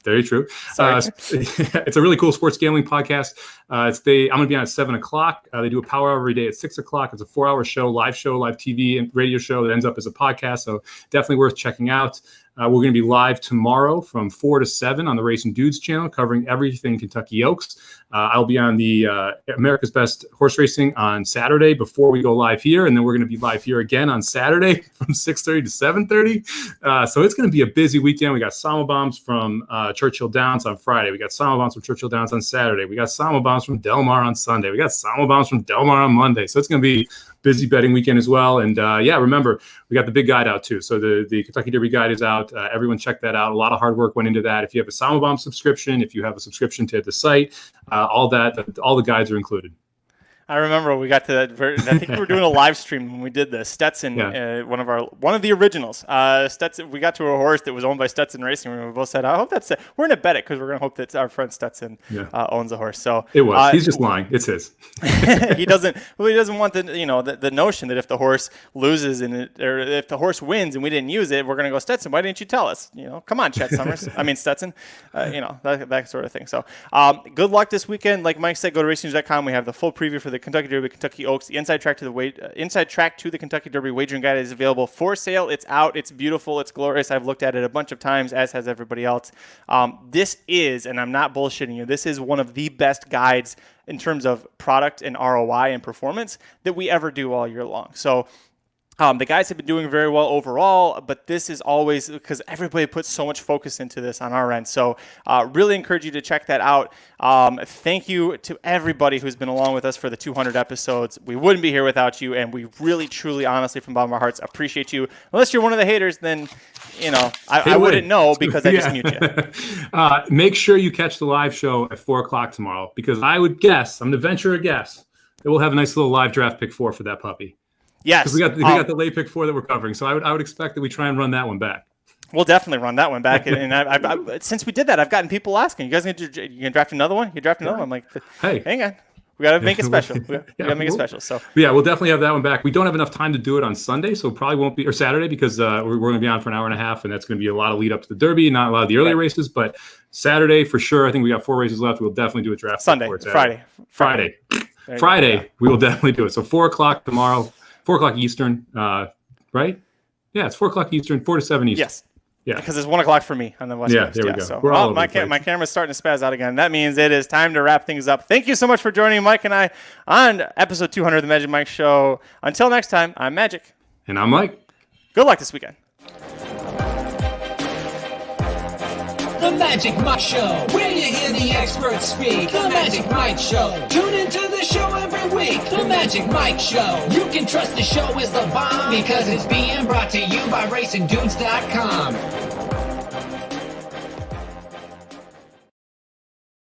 very true. It's a really cool sports gambling podcast. I'm going to be on at 7:00. They do a power hour every day at 6:00. It's a 4-hour show, live TV and radio show that ends up as a podcast. So definitely worth checking out. We're going to be live tomorrow from 4 to 7 on the Racing Dudes channel, covering everything Kentucky Oaks. I'll be on the America's Best Horse Racing on Saturday before we go live here, and then we're going to be live here again on Saturday from 6:30 to 7:30. So it's going to be a busy weekend. We got Sama Bombs from Churchill Downs on Friday. We got Sama Bombs from Churchill Downs on Saturday. We got Sama Bombs from Del Mar on Sunday. We got Sama Bombs from Del Mar on Monday. So it's going to be busy betting weekend as well. And remember, we got the big guide out too. So the Kentucky Derby guide is out. Everyone check that out. A lot of hard work went into that. If you have a Sama Bomb subscription, if you have a subscription to the site, all the guides are included. I remember we got to that. I think we were doing a live stream when we did this. Stetson, one of the originals. Stetson. We got to a horse that was owned by Stetson Racing. We both said, "I hope that's it." We're gonna bet it because we're gonna hope that our friend Stetson owns the horse. So it was. He's just lying. It's his. He doesn't want the notion that if the horse loses or if the horse wins and we didn't use it, we're gonna go, Stetson, why didn't you tell us? Come on, Chet Summers. I mean Stetson. That sort of thing. So good luck this weekend. Like Mike said, go to racingnews.com. We have the full preview for the Kentucky Derby, Kentucky Oaks. The inside track to the Kentucky Derby wagering guide is available for sale. It's out. It's beautiful. It's glorious. I've looked at it a bunch of times, as has everybody else. This is, and I'm not bullshitting you, this is one of the best guides in terms of product and ROI and performance that we ever do all year long. So The guys have been doing very well overall, but this is always because everybody puts so much focus into this on our end. So really encourage you to check that out. Thank you to everybody who's been along with us for the 200 episodes. We wouldn't be here without you, and we really, truly, honestly, from the bottom of our hearts, appreciate you. Unless you're one of the haters, then, I wouldn't know because I just mute you. Make sure you catch the live show at 4 o'clock tomorrow, because I would guess, I'm going to venture a guess, that we'll have a nice little live draft pick 4 for that puppy. Yes, we got the late pick 4 that we're covering, so I would expect that we try and run that one back. We'll definitely run that one back. And I since we did that, I've gotten people asking, "You guys gonna draft another one? You draft another one?" I'm like, "Hey, hang on, we got to make it special. We got to make it special." So yeah, we'll definitely have that one back. We don't have enough time to do it on Sunday, so probably won't be, or Saturday, because we're going to be on for an hour and a half, and that's going to be a lot of lead up to the Derby, not a lot of the earlier races, but Saturday for sure. I think we got 4 races left. We'll definitely do a draft. Sunday, Friday. We will definitely do it. So 4 o'clock tomorrow. 4 o'clock Eastern, right? Yeah, it's 4 o'clock Eastern, 4 to 7 Eastern. Yes. Yeah. Because it's 1 o'clock for me on the West Coast. There we go. So, we're all over my camera's starting to spaz out again. That means it is time to wrap things up. Thank you so much for joining Mike and I on episode 200 of the Magic Mike Show. Until next time, I'm Magic. And I'm Mike. Good luck this weekend. The Magic Mike Show, where you hear the experts speak. The Magic Mike Show. Tune into the show every week. The Magic Mike Show. You can trust the show is the bomb because it's being brought to you by RacingDudes.com.